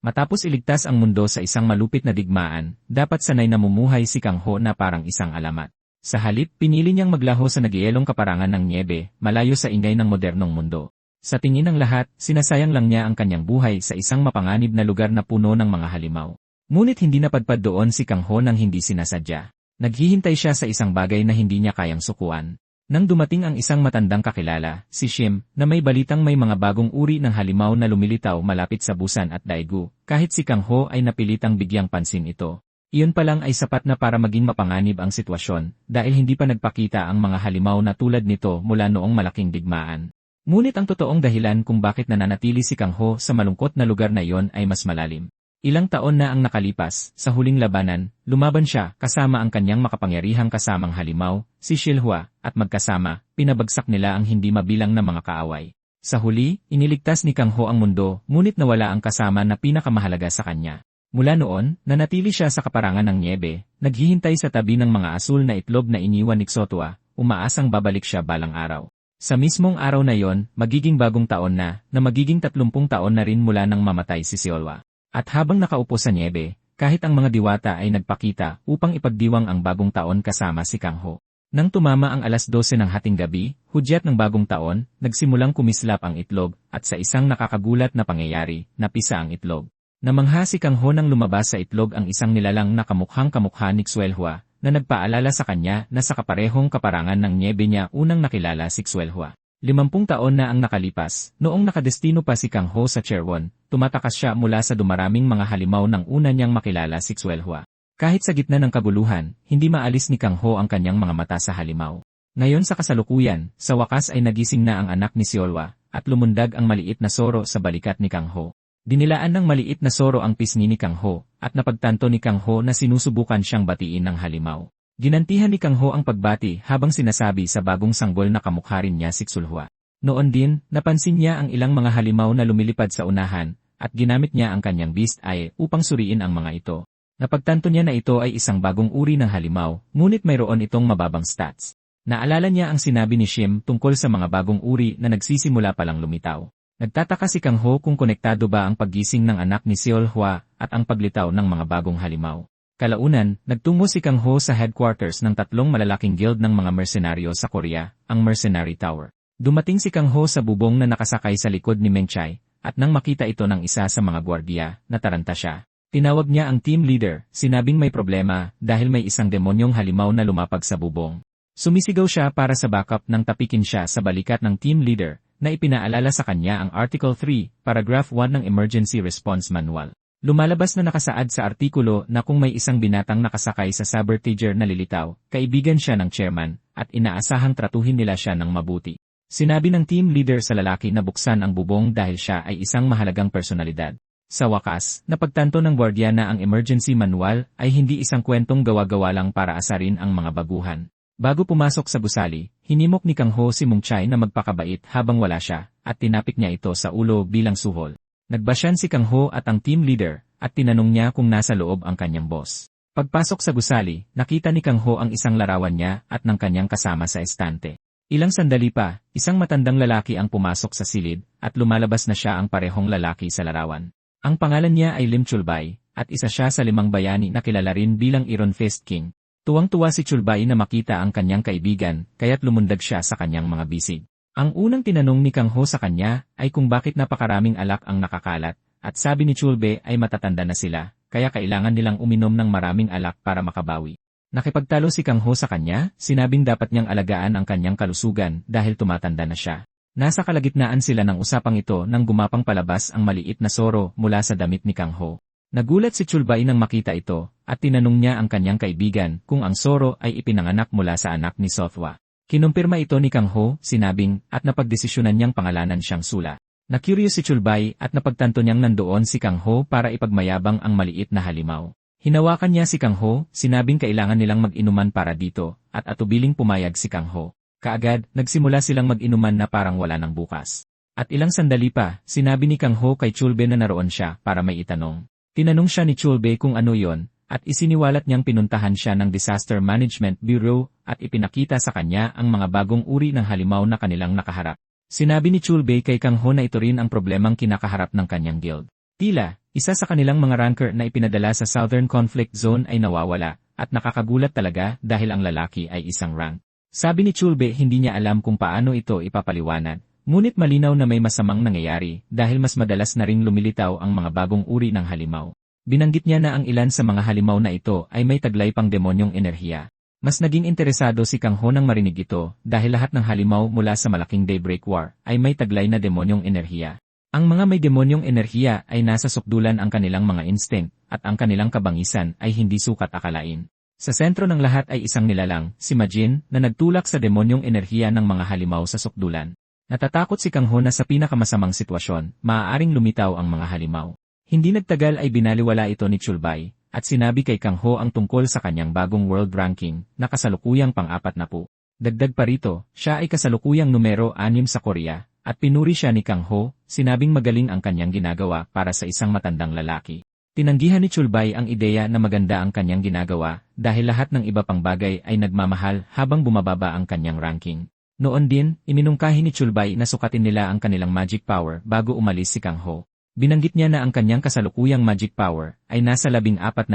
Matapos iligtas ang mundo sa isang malupit na digmaan, dapat sanay namumuhay si Kang Ho na parang isang alamat. Sa halip, pinili niyang maglaho sa nagyayelong kaparangan ng niebe, malayo sa ingay ng modernong mundo. Sa tingin ng lahat, sinasayang lang niya ang kanyang buhay sa isang mapanganib na lugar na puno ng mga halimaw. Ngunit hindi napadpad doon si Kang Ho nang hindi sinasadya. Naghihintay siya sa isang bagay na hindi niya kayang sukuan. Nang dumating ang isang matandang kakilala, si Shim, na may balitang may mga bagong uri ng halimaw na lumilitaw malapit sa Busan at Daegu, kahit si Kang Ho ay napilitang bigyang pansin ito. Iyon pa lang ay sapat na para maging mapanganib ang sitwasyon, dahil hindi pa nagpakita ang mga halimaw na tulad nito mula noong malaking digmaan. Ngunit ang totoong dahilan kung bakit nananatili si Kang Ho sa malungkot na lugar na iyon ay mas malalim. Ilang taon na ang nakalipas, sa huling labanan, lumaban siya kasama ang kanyang makapangyarihang kasamang halimaw, si Shilhua, at magkasama, pinabagsak nila ang hindi mabilang na mga kaaway. Sa huli, iniligtas ni Kang Ho ang mundo, ngunit nawala ang kasama na pinakamahalaga sa kanya. Mula noon, nanatili siya sa kaparangan ng niebe, naghihintay sa tabi ng mga asul na itlog na iniwan ni Xotwa, umaasang babalik siya balang araw. Sa mismong araw na yon, magiging bagong taon na magiging 30 taon na rin mula nang mamatay si Seolwa. At habang nakaupo sa niebe, kahit ang mga diwata ay nagpakita upang ipagdiwang ang bagong taon kasama si Kang Ho. Nang tumama ang alas 12 ng hating gabi, hudyat ng bagong taon, nagsimulang kumislap ang itlog, at sa isang nakakagulat na pangyayari, napisa ang itlog. Namangha si Kang Ho nang lumabas sa itlog ang isang nilalang na kamukhang-kamukha ni Xwelhua, na nagpaalala sa kanya na sa kaparehong kaparangan ng niebe niya unang nakilala si Xwelhua. 50 taon na ang nakalipas, noong nakadestino pa si Kang Ho sa Cherwon, tumatakas siya mula sa dumaraming mga halimaw nang una niyang makilala si Xwelhua. Kahit sa gitna ng kaguluhan, hindi maalis ni Kang Ho ang kanyang mga mata sa halimaw. Ngayon sa kasalukuyan, sa wakas ay nagising na ang anak ni Seolwa, at lumundag ang maliit na soro sa balikat ni Kang Ho. Dinilaan ng maliit na soro ang pisngi ni Kang Ho, at napagtanto ni Kang Ho na sinusubukan siyang batiin ng halimaw. Ginantihan ni Kang Ho ang pagbati habang sinasabi sa bagong sanggol na kamukha rin niya si Xulhua. Noon din, napansin niya ang ilang mga halimaw na lumilipad sa unahan, at ginamit niya ang kanyang beast eye upang suriin ang mga ito. Napagtanto niya na ito ay isang bagong uri ng halimaw, ngunit mayroon itong mababang stats. Naalala niya ang sinabi ni Shim tungkol sa mga bagong uri na nagsisimula palang lumitaw. Nagtataka si Kang Ho kung konektado ba ang paggising ng anak ni Seolhua at ang paglitaw ng mga bagong halimaw. Kalaunan, nagtungo si Kang Ho sa headquarters ng 3 malalaking guild ng mga mersenaryo sa Korea, ang Mercenary Tower. Dumating si Kang Ho sa bubong na nakasakay sa likod ni Mengchai, at nang makita ito ng isa sa mga gwardiya, nataranta siya. Tinawag niya ang team leader, sinabing may problema dahil may isang demonyong halimaw na lumapag sa bubong. Sumisigaw siya para sa backup nang tapikin siya sa balikat ng team leader, na ipinaalala sa kanya ang Article 3, Paragraph 1 ng Emergency Response Manual. Lumalabas na nakasaad sa artikulo na kung may isang binatang nakasakay sa sabotager na lilitaw, kaibigan siya ng chairman, at inaasahang tratuhin nila siya ng mabuti. Sinabi ng team leader sa lalaki na buksan ang bubong dahil siya ay isang mahalagang personalidad. Sa wakas, napagtanto ng gwardiya na ang emergency manual ay hindi isang kwentong gawa-gawa lang para asarin ang mga baguhan. Bago pumasok sa gusali, hinimok ni Kang Ho si Mengchai na magpakabait habang wala siya, at tinapik niya ito sa ulo bilang suhol. Nagbasyan si Kang Ho at ang team leader, at tinanong niya kung nasa loob ang kanyang boss. Pagpasok sa gusali, nakita ni Kang Ho ang isang larawan niya at ng kanyang kasama sa estante. Ilang sandali pa, isang matandang lalaki ang pumasok sa silid, at lumalabas na siya ang parehong lalaki sa larawan. Ang pangalan niya ay Lim Chulbay, at isa siya sa 5 bayani na kilala rin bilang Iron Fist King. Tuwang-tuwa si Chulbay na makita ang kanyang kaibigan, kaya't lumundag siya sa kanyang mga bisig. Ang unang tinanong ni Kang Ho sa kanya ay kung bakit napakaraming alak ang nakakalat, at sabi ni Chulbay ay matatanda na sila, kaya kailangan nilang uminom ng maraming alak para makabawi. Nakipagtalo si Kang Ho sa kanya, sinabing dapat niyang alagaan ang kanyang kalusugan dahil tumatanda na siya. Nasa kalagitnaan sila ng usapang ito nang gumapang palabas ang maliit na soro mula sa damit ni Kang Ho. Nagulat si Chulbay nang makita ito, at tinanong niya ang kanyang kaibigan kung ang soro ay ipinanganak mula sa anak ni Sothwa. Kinumpirma ito ni Kang Ho, sinabing, at napagdesisyonan niyang pangalanan siyang Sula. Na-curious si Chulbay at napagtanto niyang nandoon si Kang Ho para ipagmayabang ang maliit na halimaw. Hinawakan niya si Kang Ho, sinabing kailangan nilang mag-inuman para dito, at atubiling pumayag si Kang Ho. Kaagad, nagsimula silang mag-inuman na parang wala ng bukas. At ilang sandali pa, sinabi ni Kang Ho kay Chulbay na naroon siya para may itanong. Tinanong siya ni Chulbay kung ano yon, at isiniwalat niyang pinuntahan siya ng Disaster Management Bureau at ipinakita sa kanya ang mga bagong uri ng halimaw na kanilang nakaharap. Sinabi ni Chulbay kay Kang Ho na ito rin ang problemang kinakaharap ng kanyang guild. Tila, isa sa kanilang mga ranker na ipinadala sa Southern Conflict Zone ay nawawala, at nakakagulat talaga dahil ang lalaki ay isang rank. Sabi ni Chulbe hindi niya alam kung paano ito ipapaliwanag, ngunit malinaw na may masamang nangyayari dahil mas madalas na ring lumilitaw ang mga bagong uri ng halimaw. Binanggit niya na ang ilan sa mga halimaw na ito ay may taglay pang demonyong enerhiya. Mas naging interesado si Kang Ho nang marinig ito dahil lahat ng halimaw mula sa malaking Daybreak War ay may taglay na demonyong enerhiya. Ang mga may demonyong enerhiya ay nasa sukdulan ang kanilang mga instinct at ang kanilang kabangisan ay hindi sukat akalain. Sa sentro ng lahat ay isang nilalang, si Majin, na nagtulak sa demonyong enerhiya ng mga halimaw sa sukdulan. Natatakot si Kang Ho na sa pinakamasamang sitwasyon, maaaring lumitaw ang mga halimaw. Hindi nagtagal ay binaliwala ito ni Chulbay, at sinabi kay Kang Ho ang tungkol sa kanyang bagong world ranking na kasalukuyang pang-4 na po. Dagdag pa rito, siya ay kasalukuyang numero 6 sa Korea, at pinuri siya ni Kang Ho, sinabing magaling ang kanyang ginagawa para sa isang matandang lalaki. Tinanggihan ni Chulbay ang ideya na maganda ang kanyang ginagawa dahil lahat ng iba pang bagay ay nagmamahal habang bumababa ang kanyang ranking. Noon din, iminungkahi ni Chulbay na sukatin nila ang kanilang magic power bago umalis si Kang Ho. Binanggit niya na ang kanyang kasalukuyang magic power ay nasa 14,000,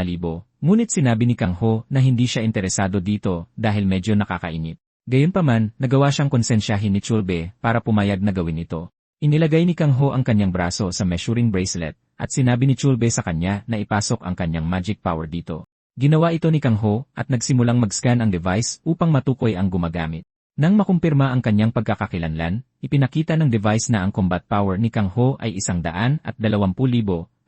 ngunit sinabi ni Kang Ho na hindi siya interesado dito dahil medyo nakakainip. Gayunpaman, nagawa siyang konsensyahin ni Chulbe para pumayag na gawin ito. Inilagay ni Kang Ho ang kanyang braso sa measuring bracelet at sinabi ni Chulbe sa kanya na ipasok ang kanyang magic power dito. Ginawa ito ni Kang Ho at nagsimulang mag-scan ang device upang matukoy ang gumagamit. Nang makumpirma ang kanyang pagkakakilanlan, ipinakita ng device na ang combat power ni Kang Ho ay 120,000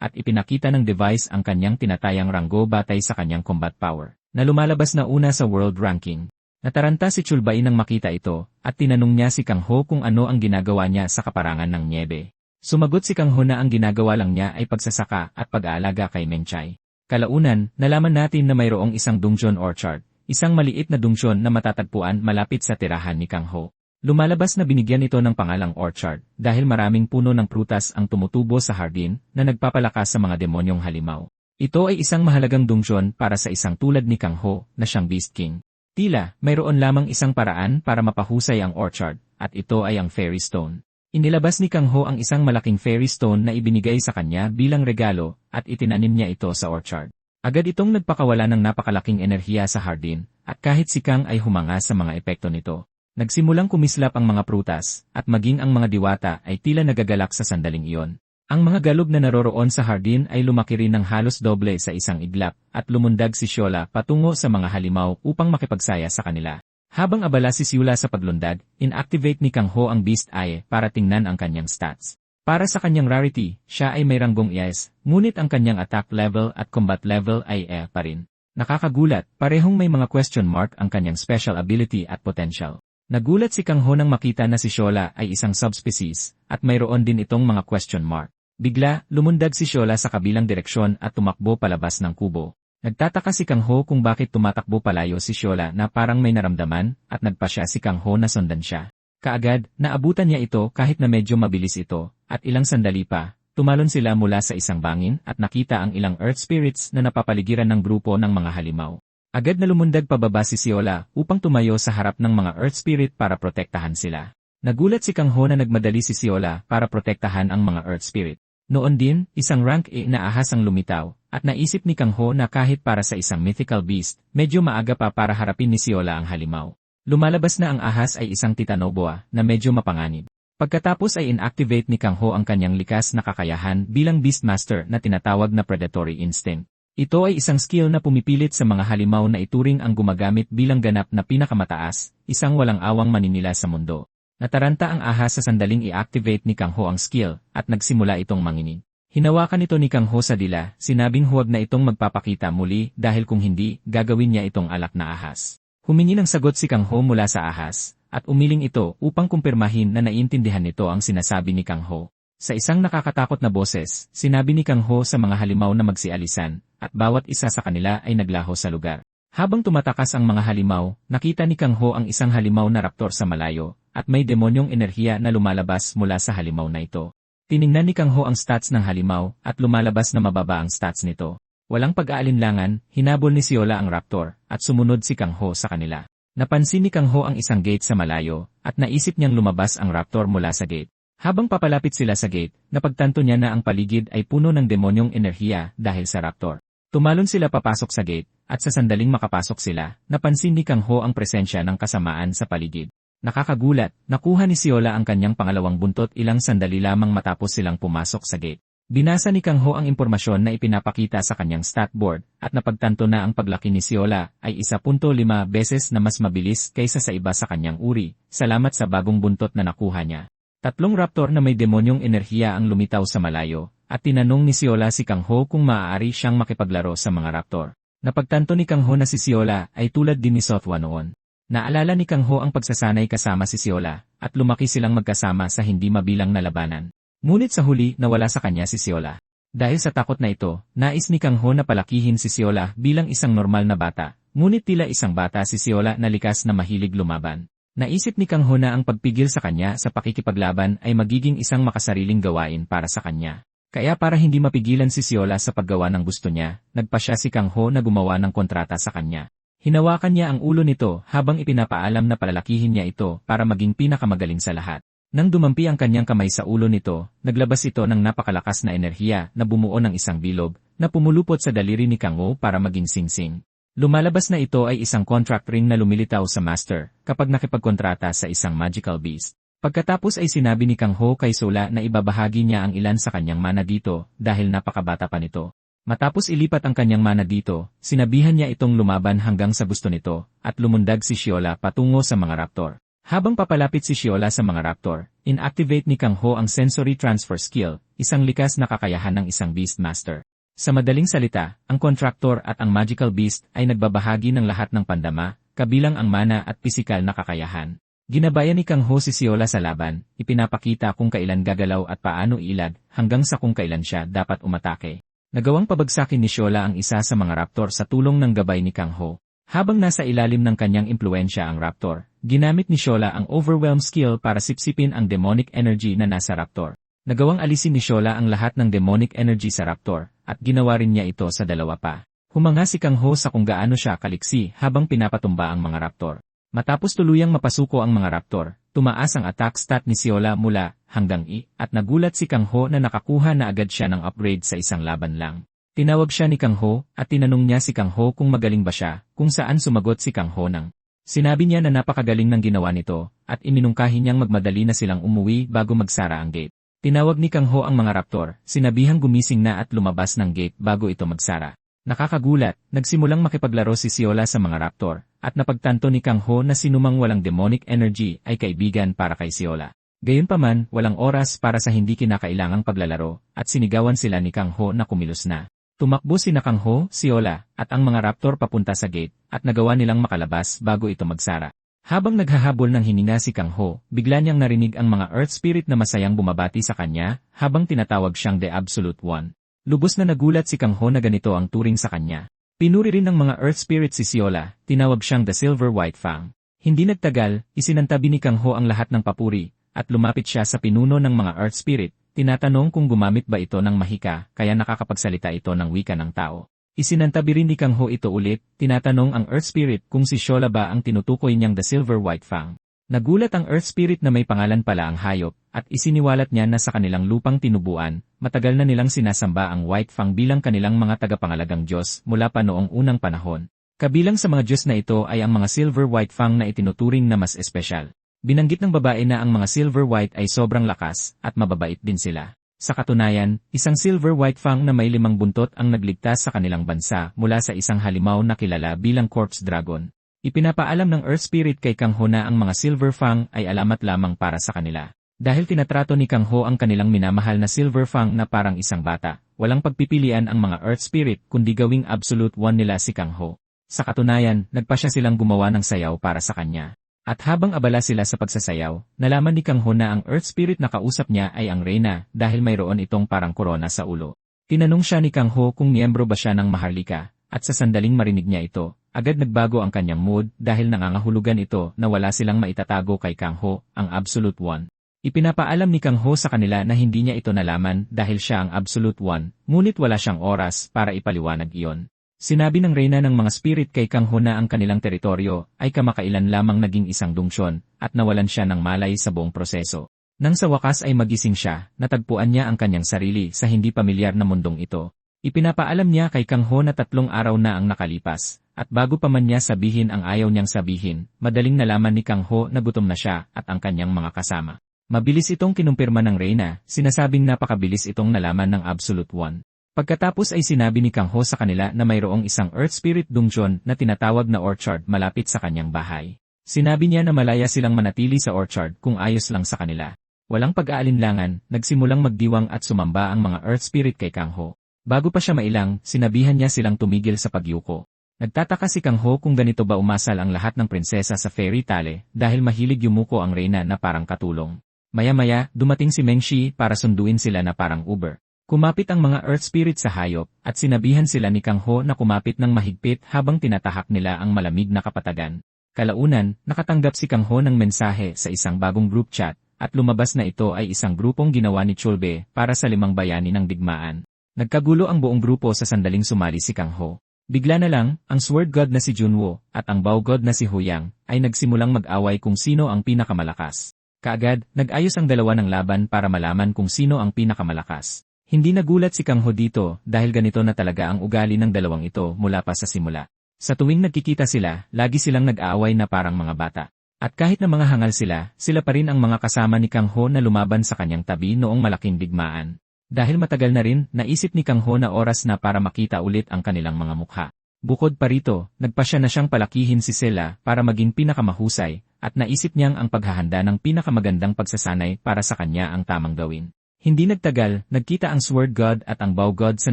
at ipinakita ng device ang kanyang tinatayang ranggo batay sa kanyang combat power, na lumalabas na una sa world ranking. Nataranta si Chulbay nang makita ito, at tinanong niya si Kang Ho kung ano ang ginagawa niya sa kaparangan ng Niebe. Sumagot si Kang Ho na ang ginagawa lang niya ay pagsasaka at pag-aalaga kay Mengchay. Kalaunan, nalaman natin na mayroong isang dungeon orchard, isang maliit na dungeon na matatagpuan malapit sa tirahan ni Kang Ho. Lumalabas na binigyan ito ng pangalang orchard dahil maraming puno ng prutas ang tumutubo sa hardin na nagpapalakas sa mga demonyong halimaw. Ito ay isang mahalagang dungeon para sa isang tulad ni Kang Ho na siyang Beast King. Tila, mayroon lamang isang paraan para mapahusay ang orchard, at ito ay ang Fairy Stone. Inilabas ni Kang Ho ang isang malaking Fairy Stone na ibinigay sa kanya bilang regalo, at itinanim niya ito sa orchard. Agad itong nagpakawala ng napakalaking enerhiya sa hardin, at kahit si Kang ay humanga sa mga epekto nito. Nagsimulang kumislap ang mga prutas, at maging ang mga diwata ay tila nagagalak sa sandaling iyon. Ang mga galog na naroroon sa hardin ay lumaki rin ng halos doble sa isang iglap, at lumundag si Siola patungo sa mga halimaw upang makipagsaya sa kanila. Habang abala si Siola sa paglundag, inactivate ni Kang Ho ang Beast Eye para tingnan ang kanyang stats. Para sa kanyang rarity, siya ay may ranggong ES, ngunit ang kanyang attack level at combat level ay E pa rin. Nakakagulat, parehong may mga question mark ang kanyang special ability at potential. Nagulat si Kang Ho nang makita na si Siola ay isang subspecies, at mayroon din itong mga question mark. Bigla, lumundag si Siola sa kabilang direksyon at tumakbo palabas ng kubo. Nagtataka si Kang Ho kung bakit tumatakbo palayo si Siola na parang may naramdaman, at nagpasya si Kang Ho na sundan siya. Kaagad, naabutan niya ito kahit na medyo mabilis ito, at ilang sandali pa, tumalon sila mula sa isang bangin at nakita ang ilang earth spirits na napapaligiran ng grupo ng mga halimaw. Agad na lumundag pababa si Siola upang tumayo sa harap ng mga earth spirit para protektahan sila. Nagulat si Kang Ho na nagmadali si Siola para protektahan ang mga earth spirit. Noon din, isang rank E na ahas ang lumitaw, at naisip ni Kang Ho na kahit para sa isang mythical beast, medyo maaga pa para harapin ni Siola ang halimaw. Lumalabas na ang ahas ay isang titanoboa na medyo mapanganib. Pagkatapos ay inactivate ni Kang Ho ang kanyang likas na kakayahan bilang Beastmaster na tinatawag na Predatory Instinct. Ito ay isang skill na pumipilit sa mga halimaw na ituring ang gumagamit bilang ganap na pinakamataas, isang walang awang maninila sa mundo. Nataranta ang ahas sa sandaling i-activate ni Kang Ho ang skill, at nagsimula itong manginig. Hinawakan ito ni Kang Ho sa dila, sinabing huwag na itong magpapakita muli dahil kung hindi, gagawin niya itong alak na ahas. Humingi ng sagot si Kang Ho mula sa ahas, at umiling ito upang kumpirmahin na naiintindihan nito ang sinasabi ni Kang Ho. Sa isang nakakatakot na boses, sinabi ni Kang Ho sa mga halimaw na magsialisan, at bawat isa sa kanila ay naglaho sa lugar. Habang tumatakas ang mga halimaw, nakita ni Kang Ho ang isang halimaw na raptor sa malayo, at may demonyong enerhiya na lumalabas mula sa halimaw na ito. Tiningnan ni Kang Ho ang stats ng halimaw, at lumalabas na mababa ang stats nito. Walang pag-aalinlangan, hinabol ni Siola ang raptor, at sumunod si Kang Ho sa kanila. Napansin ni Kang Ho ang isang gate sa malayo, at naisip niyang lumabas ang raptor mula sa gate. Habang papalapit sila sa gate, napagtanto niya na ang paligid ay puno ng demonyong enerhiya dahil sa raptor. Tumalon sila papasok sa gate, at sa sandaling makapasok sila, napansin ni Kang Ho ang presensya ng kasamaan sa paligid. Nakakagulat, nakuha ni Siola ang kanyang pangalawang buntot ilang sandali lamang matapos silang pumasok sa gate. Binasa ni Kang Ho ang impormasyon na ipinapakita sa kanyang stat board, at napagtanto na ang paglaki ni Siola ay 1.5 beses na mas mabilis kaysa sa iba sa kanyang uri, salamat sa bagong buntot na nakuha niya. 3 raptor na may demonyong enerhiya ang lumitaw sa malayo, at tinanong ni Siola si Kang Ho kung maaari siyang makipaglaro sa mga raptor. Napagtanto ni Kang Ho na si Siola ay tulad din ni Sothwa noon. Naalala ni Kang Ho ang pagsasanay kasama si Siola, at lumaki silang magkasama sa hindi mabilang na labanan. Ngunit sa huli nawala sa kanya si Siola. Dahil sa takot na ito, nais ni Kang Ho na palakihin si Siola bilang isang normal na bata, ngunit tila isang bata si Siola na likas na mahilig lumaban. Naisip ni Kang Ho na ang pagpigil sa kanya sa pakikipaglaban ay magiging isang makasariling gawain para sa kanya. Kaya para hindi mapigilan si Siola sa paggawa ng gusto niya, nagpasya si Kang Ho na gumawa ng kontrata sa kanya. Hinawakan niya ang ulo nito habang ipinapaalam na palalakihin niya ito para maging pinakamagaling sa lahat. Nang dumampi ang kanyang kamay sa ulo nito, naglabas ito ng napakalakas na enerhiya na bumuo ng isang bilog na pumulupot sa daliri ni Kang Ho para maging singsing. Lumalabas na ito ay isang contract ring na lumilitaw sa master kapag nakipagkontrata sa isang magical beast. Pagkatapos ay sinabi ni Kang Ho kay Sola na ibabahagi niya ang ilan sa kanyang mana dito dahil napakabata pa nito. Matapos ilipat ang kanyang mana dito, sinabihan niya itong lumaban hanggang sa gusto nito at lumundag si Siola patungo sa mga raptor. Habang papalapit si Siola sa mga raptor, inactivate ni Kang Ho ang sensory transfer skill, isang likas na kakayahan ng isang beast master. Sa madaling salita, ang contractor at ang magical beast ay nagbabahagi ng lahat ng pandama, kabilang ang mana at pisikal na kakayahan. Ginabayan ni Kang Ho si Siola sa laban, ipinapakita kung kailan gagalaw at paano ilag, hanggang sa kung kailan siya dapat umatake. Nagawang pabagsakin ni Siola ang isa sa mga raptor sa tulong ng gabay ni Kang Ho. Habang nasa ilalim ng kanyang impluensya ang raptor, ginamit ni Siola ang overwhelm skill para sipsipin ang demonic energy na nasa raptor. Nagawang alisin ni Siola ang lahat ng demonic energy sa raptor, at ginawa rin niya ito sa dalawa pa. Humanga si Kang Ho sa kung gaano siya kaliksi habang pinapatumba ang mga raptor. Matapos tuluyang mapasuko ang mga raptor, tumaas ang attack stat ni Siola mula hanggang I, at nagulat si Kang Ho na nakakuha na agad siya ng upgrade sa isang laban lang. Tinawag siya ni Kang Ho, at tinanong niya si Kang Ho kung magaling ba siya, kung saan sumagot si Kang Ho ng. Sinabi niya na napakagaling ng ginawa nito, at iminungkahi niyang magmadali na silang umuwi bago magsara ang gate. Tinawag ni Kang Ho ang mga raptor, sinabihang gumising na at lumabas ng gate bago ito magsara. Nakakagulat, nagsimulang makipaglaro si Siola sa mga raptor, at napagtanto ni Kang Ho na sinumang walang demonic energy ay kaibigan para kay Siola. Gayunpaman, walang oras para sa hindi kinakailangang paglalaro, at sinigawan sila ni Kang Ho na kumilos na. Tumakbo sina Kang Ho, Siola, at ang mga raptor papunta sa gate, at nagawa nilang makalabas bago ito magsara. Habang naghahabol ng hininga si Kang Ho, bigla niyang narinig ang mga Earth Spirit na masayang bumabati sa kanya, habang tinatawag siyang The Absolute One. Lubos na nagulat si Kang Ho na ganito ang turing sa kanya. Pinuri rin ng mga Earth Spirit si Siola, tinawag siyang The Silver White Fang. Hindi nagtagal, isinantabi ni Kang Ho ang lahat ng papuri, at lumapit siya sa pinuno ng mga Earth Spirit, tinatanong kung gumamit ba ito ng mahika, kaya nakakapagsalita ito ng wika ng tao. Isinantabi rin ni Kang Ho ito ulit, tinatanong ang Earth Spirit kung si Siola ba ang tinutukoy niyang The Silver White Fang. Nagulat ang Earth Spirit na may pangalan pala ang hayop, at isiniwalat niya na sa kanilang lupang tinubuan, matagal na nilang sinasamba ang White Fang bilang kanilang mga tagapangalagang Diyos mula pa noong unang panahon. Kabilang sa mga Diyos na ito ay ang mga Silver White Fang na itinuturing na mas espesyal. Binanggit ng babae na ang mga Silver White ay sobrang lakas, at mababait din sila. Sa katunayan, isang Silver White Fang na may 5 buntot ang nagligtas sa kanilang bansa mula sa isang halimaw na kilala bilang Corpse Dragon. Ipinapaalam ng Earth Spirit kay Kang Ho na ang mga Silver Fang ay alamat lamang para sa kanila. Dahil tinatrato ni Kang Ho ang kanilang minamahal na Silver Fang na parang isang bata, walang pagpipilian ang mga Earth Spirit kundi gawing Absolute One nila si Kang Ho. Sa katunayan, nagpasya silang gumawa ng sayaw para sa kanya. At habang abala sila sa pagsasayaw, nalaman ni Kang Ho na ang Earth Spirit na kausap niya ay ang Reyna dahil mayroon itong parang korona sa ulo. Tinanong siya ni Kang Ho kung miyembro ba siya ng Maharlika, at sa sandaling marinig niya ito, agad nagbago ang kanyang mood dahil nangangahulugan ito na wala silang maitatago kay Kang Ho, ang Absolute One. Ipinapaalam ni Kang Ho sa kanila na hindi niya ito nalaman dahil siya ang Absolute One, ngunit wala siyang oras para ipaliwanag iyon. Sinabi ng Reyna ng mga spirit kay Kang Ho na ang kanilang teritoryo ay kamakailan lamang naging isang lungsyon at nawalan siya ng malay sa buong proseso. Nang sa wakas ay magising siya, natagpuan niya ang kanyang sarili sa hindi pamilyar na mundong ito. Ipinapaalam niya kay Kang Ho na 3 araw na ang nakalipas, at bago pa man niya sabihin ang ayaw niyang sabihin, madaling nalaman ni Kang Ho na gutom na siya at ang kanyang mga kasama. Mabilis itong kinumpirma ng Reyna, sinasabing napakabilis itong nalaman ng Absolute One. Pagkatapos ay sinabi ni Kang Ho sa kanila na mayroong isang Earth Spirit Dungeon na tinatawag na Orchard malapit sa kanyang bahay. Sinabi niya na malaya silang manatili sa Orchard kung ayos lang sa kanila. Walang pag-aalinlangan, nagsimulang magdiwang at sumamba ang mga Earth Spirit kay Kang Ho. Bago pa siya mailang, sinabihan niya silang tumigil sa pagyuko. Nagtataka si Kang Ho kung ganito ba umasal ang lahat ng prinsesa sa fairy tale dahil mahilig yumuko ang Reyna na parang katulong. Maya-maya, dumating si Mengshi para sunduin sila na parang Uber. Kumapit ang mga Earth Spirit sa hayop at sinabihan sila ni Kang Ho na kumapit ng mahigpit habang tinatahak nila ang malamig na kapatagan. Kalaunan, nakatanggap si Kang Ho ng mensahe sa isang bagong group chat at lumabas na ito ay isang grupong ginawa ni Chulbe para sa 5 bayani ng digmaan. Nagkagulo ang buong grupo sa sandaling sumali si Kang Ho. Bigla na lang, ang Sword God na si Junwo at ang Bow God na si Huyang ay nagsimulang mag-away kung sino ang pinakamalakas. Kaagad, nag-ayos ang dalawa ng laban para malaman kung sino ang pinakamalakas. Hindi nagulat si Kang Ho dito dahil ganito na talaga ang ugali ng dalawang ito mula pa sa simula. Sa tuwing nagkikita sila, lagi silang nag-aaway na parang mga bata. At kahit na mga hangal sila, sila pa rin ang mga kasama ni Kang Ho na lumaban sa kanyang tabi noong malaking digmaan. Dahil matagal na rin, naisip ni Kang Ho na oras na para makita ulit ang kanilang mga mukha. Bukod pa rito, nagpasya na siyang palakihin si Sela para maging pinakamahusay, at naisip niyang ang paghahanda ng pinakamagandang pagsasanay para sa kanya ang tamang gawin. Hindi nagtagal, nagkita ang Sword God at ang Bow God sa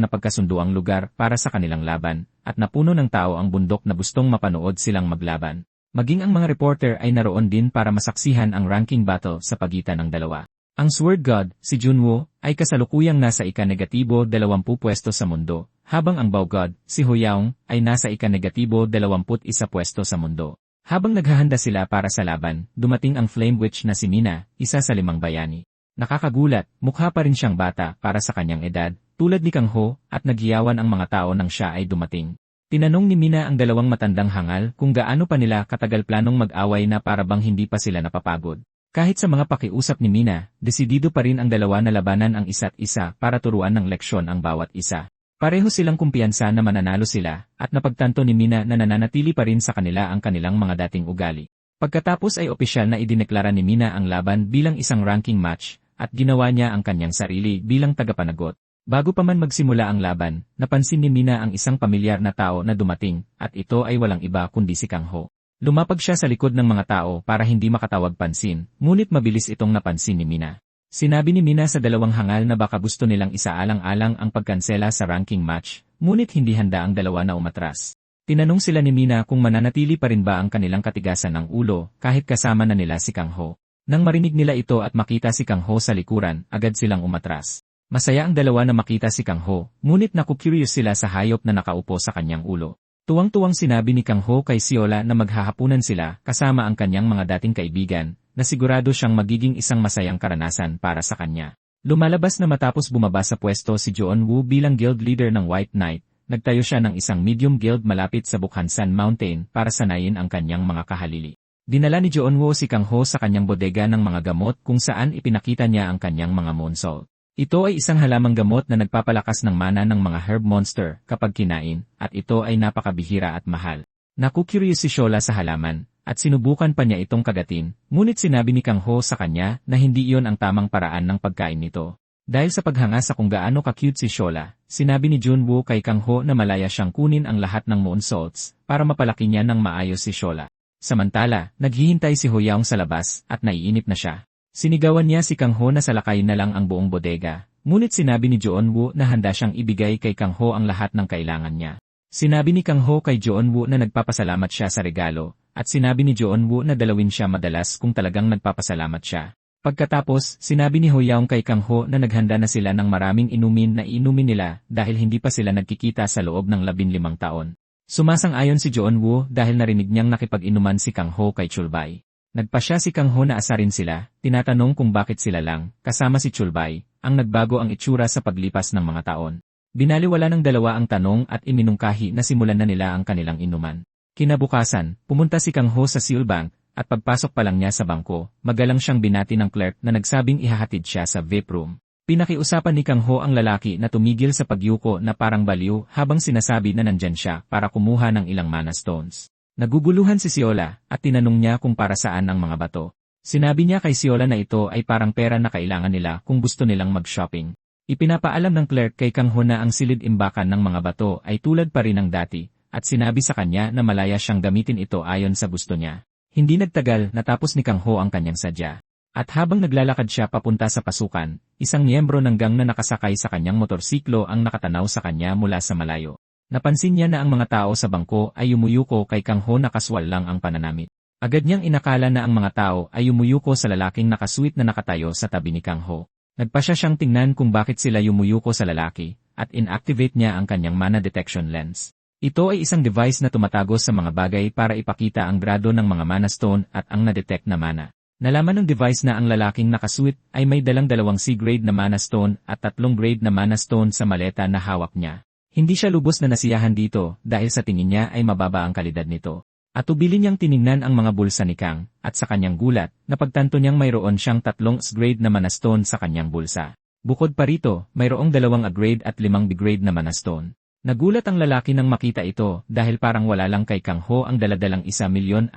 napagkasunduang lugar para sa kanilang laban, at napuno ng tao ang bundok na gustong mapanood silang maglaban. Maging ang mga reporter ay naroon din para masaksihan ang ranking battle sa pagitan ng dalawa. Ang Sword God, si Junwo, ay kasalukuyang nasa ika-20 pwesto sa mundo, habang ang Bow God, si Huyaong, ay nasa ika-21 pwesto sa mundo. Habang naghahanda sila para sa laban, dumating ang Flame Witch na si Mina, isa sa 5 bayani. Nakakagulat, mukha pa rin siyang bata para sa kanyang edad, tulad ni Kang Ho, at nagyawan ang mga tao nang siya ay dumating. Tinanong ni Mina ang dalawang matandang hangal kung gaano pa nila katagal planong mag-away na para bang hindi pa sila napapagod. Kahit sa mga pakiusap ni Mina, desidido pa rin ang dalawa na labanan ang isa't isa para turuan ng leksyon ang bawat isa. Pareho silang kumpiyansa na mananalo sila, at napagtanto ni Mina na nananatili pa rin sa kanila ang kanilang mga dating ugali. Pagkatapos ay opisyal na idineklara ni Mina ang laban bilang isang ranking match, at ginawa niya ang kanyang sarili bilang tagapanagot. Bago pa man magsimula ang laban, napansin ni Mina ang isang pamilyar na tao na dumating, at ito ay walang iba kundi si Kang Ho. Lumapag siya sa likod ng mga tao para hindi makatawag pansin, ngunit mabilis itong napansin ni Mina. Sinabi ni Mina sa dalawang hangal na baka gusto nilang isaalang-alang ang pagkansela sa ranking match, ngunit hindi handa ang dalawa na umatras. Tinanong sila ni Mina kung mananatili pa rin ba ang kanilang katigasan ng ulo kahit kasama na nila si Kang Ho. Nang marinig nila ito at makita si Kang Ho sa likuran, agad silang umatras. Masaya ang dalawa na makita si Kang Ho, ngunit naku-curious sila sa hayop na nakaupo sa kanyang ulo. Tuwang-tuwang sinabi ni Kang Ho kay Siola na maghahapunan sila kasama ang kanyang mga dating kaibigan, na sigurado siyang magiging isang masayang karanasan para sa kanya. Lumalabas na matapos bumaba sa pwesto si Joon Woo bilang guild leader ng White Knight, nagtayo siya ng isang medium guild malapit sa Bukhansan Mountain para sanayin ang kanyang mga kahalili. Dinala ni Joon Woo si Kang Ho sa kanyang bodega ng mga gamot kung saan ipinakita niya ang kanyang mga moon salt. Ito ay isang halamang gamot na nagpapalakas ng mana ng mga herb monster kapag kinain, at ito ay napakabihira at mahal. Naku-curious si Shola sa halaman, at sinubukan pa niya itong kagatin, ngunit sinabi ni Kang Ho sa kanya na hindi iyon ang tamang paraan ng pagkain nito. Dahil sa paghanga sa kung gaano ka-cute si Shola, sinabi ni Junwoo kay Kang Ho na malaya siyang kunin ang lahat ng moon salts para mapalaki niya ng maayos si Shola. Samantala, naghihintay si Huyaong sa labas at naiinip na siya. Sinigawan niya si Kang Ho na salakay na lang ang buong bodega, ngunit sinabi ni Joon Woo na handa siyang ibigay kay Kang Ho ang lahat ng kailangan niya. Sinabi ni Kang Ho kay Joon Woo na nagpapasalamat siya sa regalo, at sinabi ni Joon Woo na dalawin siya madalas kung talagang nagpapasalamat siya. Pagkatapos, sinabi ni Huyaong kay Kang Ho na naghanda na sila ng maraming inumin na inumin nila dahil hindi pa sila nagkikita sa loob ng 15 taon. Sumasang-ayon si Joon Woo dahil narinig niyang nakipag-inuman si Kang Ho kay Chulbay. Nagpasya si Kang Ho na asarin sila, tinatanong kung bakit sila lang, kasama si Chulbay, ang nagbago ang itsura sa paglipas ng mga taon. Binaliwala ng dalawa ang tanong at iminungkahi na simulan na nila ang kanilang inuman. Kinabukasan, pumunta si Kang Ho sa Sealbank, at pagpasok pa lang niya sa bangko, magalang siyang binati ng clerk na nagsabing ihahatid siya sa VIP room. Pinakiusapan ni Kang Ho ang lalaki na tumigil sa pagyuko na parang baliw habang sinasabi na nandyan siya para kumuha ng ilang mana stones. Naguguluhan si Siola at tinanong niya kung para saan ang mga bato. Sinabi niya kay Siola na ito ay parang pera na kailangan nila kung gusto nilang mag-shopping. Ipinapaalam ng clerk kay Kang Ho na ang silid-imbakan ng mga bato ay tulad pa rin ng dati, at sinabi sa kanya na malaya siyang gamitin ito ayon sa gusto niya. Hindi nagtagal natapos ni Kang Ho ang kanyang sadya. At habang naglalakad siya papunta sa pasukan, isang miyembro ng gang na nakasakay sa kanyang motorsiklo ang nakatanaw sa kanya mula sa malayo. Napansin niya na ang mga tao sa bangko ay yumuyuko kay Kang Ho na kaswal lang ang pananamit. Agad niyang inakala na ang mga tao ay yumuyuko sa lalaking nakasweet na nakatayo sa tabi ni Kang Ho. Nagpasya siyang tingnan kung bakit sila yumuyuko sa lalaki, at inactivate niya ang kanyang mana detection lens. Ito ay isang device na tumatago sa mga bagay para ipakita ang grado ng mga mana stone at ang na-detect na mana. Nalaman ng device na ang lalaking nakasuit ay may dalang 2 C-grade na mana stone at 3 grade na mana stone sa maleta na hawak niya. Hindi siya lubos na nasiyahan dito dahil sa tingin niya ay mababa ang kalidad nito. At tubili niyang tiningnan ang mga bulsa ni Kang, at sa kanyang gulat, napagtanto niyang mayroon siyang 3 S-grade na mana stone sa kanyang bulsa. Bukod pa rito, mayroong 2 A-grade at 5 B-grade na mana stone. Nagulat ang lalaki nang makita ito dahil parang wala lang kay Kang Ho ang daladalang 1,600,000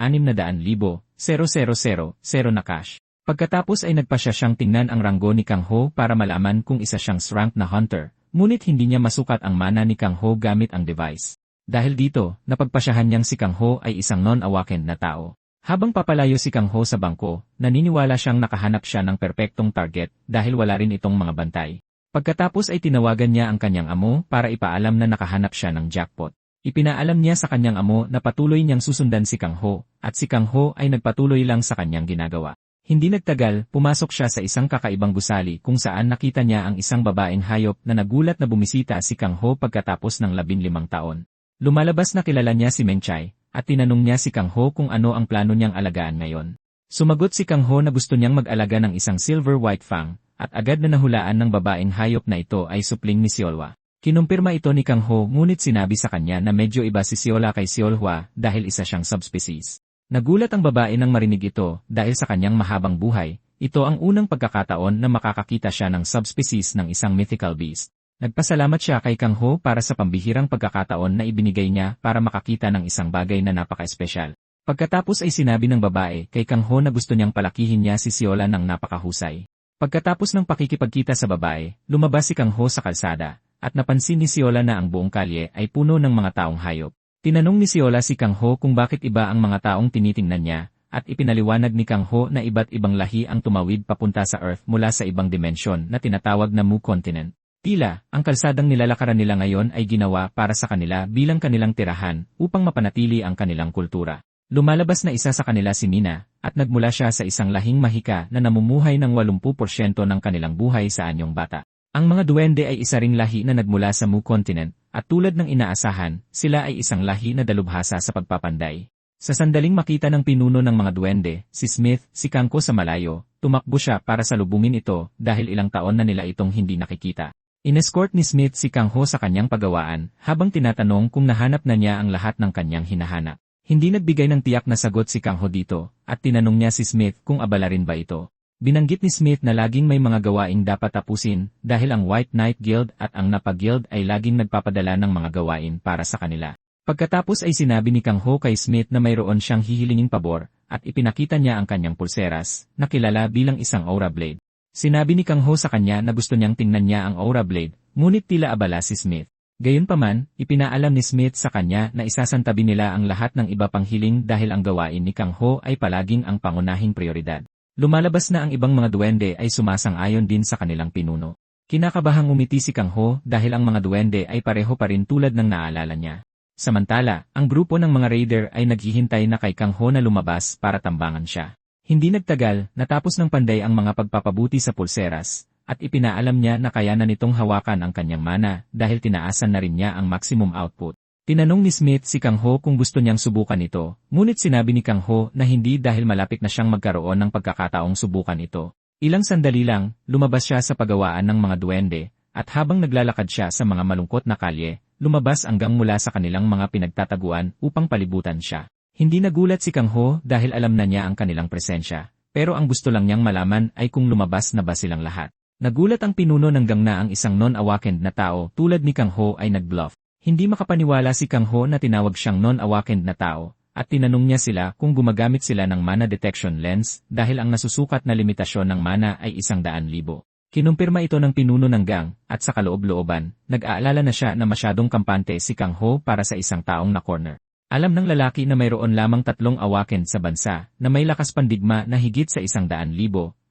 na cash. Pagkatapos ay nagpasya siyang tingnan ang ranggo ni Kang Ho para malaman kung isa siyang rank na hunter, ngunit hindi niya masukat ang mana ni Kang Ho gamit ang device. Dahil dito, napagpasyahan niyang si Kang Ho ay isang non-awakened na tao. Habang papalayo si Kang Ho sa bangko, naniniwala siyang nakahanap siya ng perpektong target dahil wala rin itong mga bantay. Pagkatapos ay tinawagan niya ang kanyang amo para ipaalam na nakahanap siya ng jackpot. Ipinaalam niya sa kanyang amo na patuloy niyang susundan si Kang Ho, at si Kang Ho ay nagpatuloy lang sa kanyang ginagawa. Hindi nagtagal, pumasok siya sa isang kakaibang gusali kung saan nakita niya ang isang babaeng hayop na nagulat na bumisita si Kang Ho pagkatapos ng 15 taon. Lumalabas na kilala niya si Menchai, at tinanong niya si Kang Ho kung ano ang plano niyang alagaan ngayon. Sumagot si Kang Ho na gusto niyang mag-alaga ng isang silver white fang, at agad na nahulaan ng babaeng hayop na ito ay supling ni Siolwa. Kinumpirma ito ni Kang Ho ngunit sinabi sa kanya na medyo iba si Siola kay Siolwa dahil isa siyang subspecies. Nagulat ang babae nang marinig ito dahil sa kanyang mahabang buhay, ito ang unang pagkakataon na makakakita siya ng subspecies ng isang mythical beast. Nagpasalamat siya kay Kang Ho para sa pambihirang pagkakataon na ibinigay niya para makakita ng isang bagay na napaka-espesyal. Pagkatapos ay sinabi ng babae kay Kang Ho na gusto niyang palakihin niya si Siola ng napakahusay. Pagkatapos ng pakikipagkita sa babae, lumabas si Kang Ho sa kalsada, at napansin ni Siola na ang buong kalye ay puno ng mga taong hayop. Tinanong ni Siola si Kang Ho kung bakit iba ang mga taong tinitingnan niya, at ipinaliwanag ni Kang Ho na iba't ibang lahi ang tumawid papunta sa Earth mula sa ibang dimensyon na tinatawag na Mu Continent. Tila, ang kalsadang nilalakaran nila ngayon ay ginawa para sa kanila bilang kanilang tirahan upang mapanatili ang kanilang kultura. Lumalabas na isa sa kanila si Mina, at nagmula siya sa isang lahing mahika na namumuhay ng 80% ng kanilang buhay sa anyong bata. Ang mga duwende ay isa ring lahi na nagmula sa Mu Continent, at tulad ng inaasahan, sila ay isang lahi na dalubhasa sa pagpapanday. Sa sandaling makita ng pinuno ng mga duwende, si Smith, si Kangko sa malayo, tumakbo siya para salubungin ito dahil ilang taon na nila itong hindi nakikita. Inescort ni Smith si Kangho sa kanyang pagawaan habang tinatanong kung nahanap na niya ang lahat ng kanyang hinahanap. Hindi nagbigay ng tiyak na sagot si Kangho dito, at tinanong niya si Smith kung abala rin ba ito. Binanggit ni Smith na laging may mga gawaing dapat tapusin dahil ang White Knight Guild at ang Napa Guild ay laging nagpapadala ng mga gawain para sa kanila. Pagkatapos ay sinabi ni Kangho kay Smith na mayroon siyang hihilinging pabor, at ipinakita niya ang kanyang pulseras, na kilala bilang isang aura blade. Sinabi ni Kangho sa kanya na gusto niyang tingnan niya ang aura blade, ngunit tila abala si Smith. Gayunpaman, ipinaalam ni Smith sa kanya na isasantabi nila ang lahat ng iba pang hiling dahil ang gawain ni Kangho ay palaging ang pangunahing prioridad. Lumalabas na ang ibang mga duwende ay sumasang-ayon din sa kanilang pinuno. Kinakabahang umiti si Kangho dahil ang mga duwende ay pareho pa rin tulad ng naalala niya. Samantala, ang grupo ng mga raider ay naghihintay na kay Kangho na lumabas para tambangan siya. Hindi nagtagal, natapos ng panday ang mga pagpapabuti sa pulseras, at ipinaalam niya na kaya na nitong hawakan ang kanyang mana dahil tinaasan na rin niya ang maximum output. Tinanong ni Smith si Kangho kung gusto niyang subukan ito, ngunit sinabi ni Kangho na hindi dahil malapit na siyang magkaroon ng pagkakataong subukan ito. Ilang sandali lang, lumabas siya sa pagawaan ng mga duwende, at habang naglalakad siya sa mga malungkot na kalye, lumabas ang gang mula sa kanilang mga pinagtataguan upang palibutan siya. Hindi nagulat si Kang Ho dahil alam na niya ang kanilang presensya, pero ang gusto lang niyang malaman ay kung lumabas na ba silang lahat. Nagulat ang pinuno ng gang na ang isang non-awakened na tao tulad ni Kang Ho ay nag-bluff. Hindi makapaniwala si Kang Ho na tinawag siyang non-awakened na tao, at tinanong niya sila kung gumagamit sila ng mana detection lens dahil ang nasusukat na limitasyon ng mana ay 100,000. Kinumpirma ito ng pinuno ng gang, at sa kaloob-looban, nag-aalala na siya na masyadong kampante si Kang Ho para sa isang taong na-corner. Alam ng lalaki na mayroon lamang 3 awakened sa bansa na may lakas pandigma na higit sa 100,000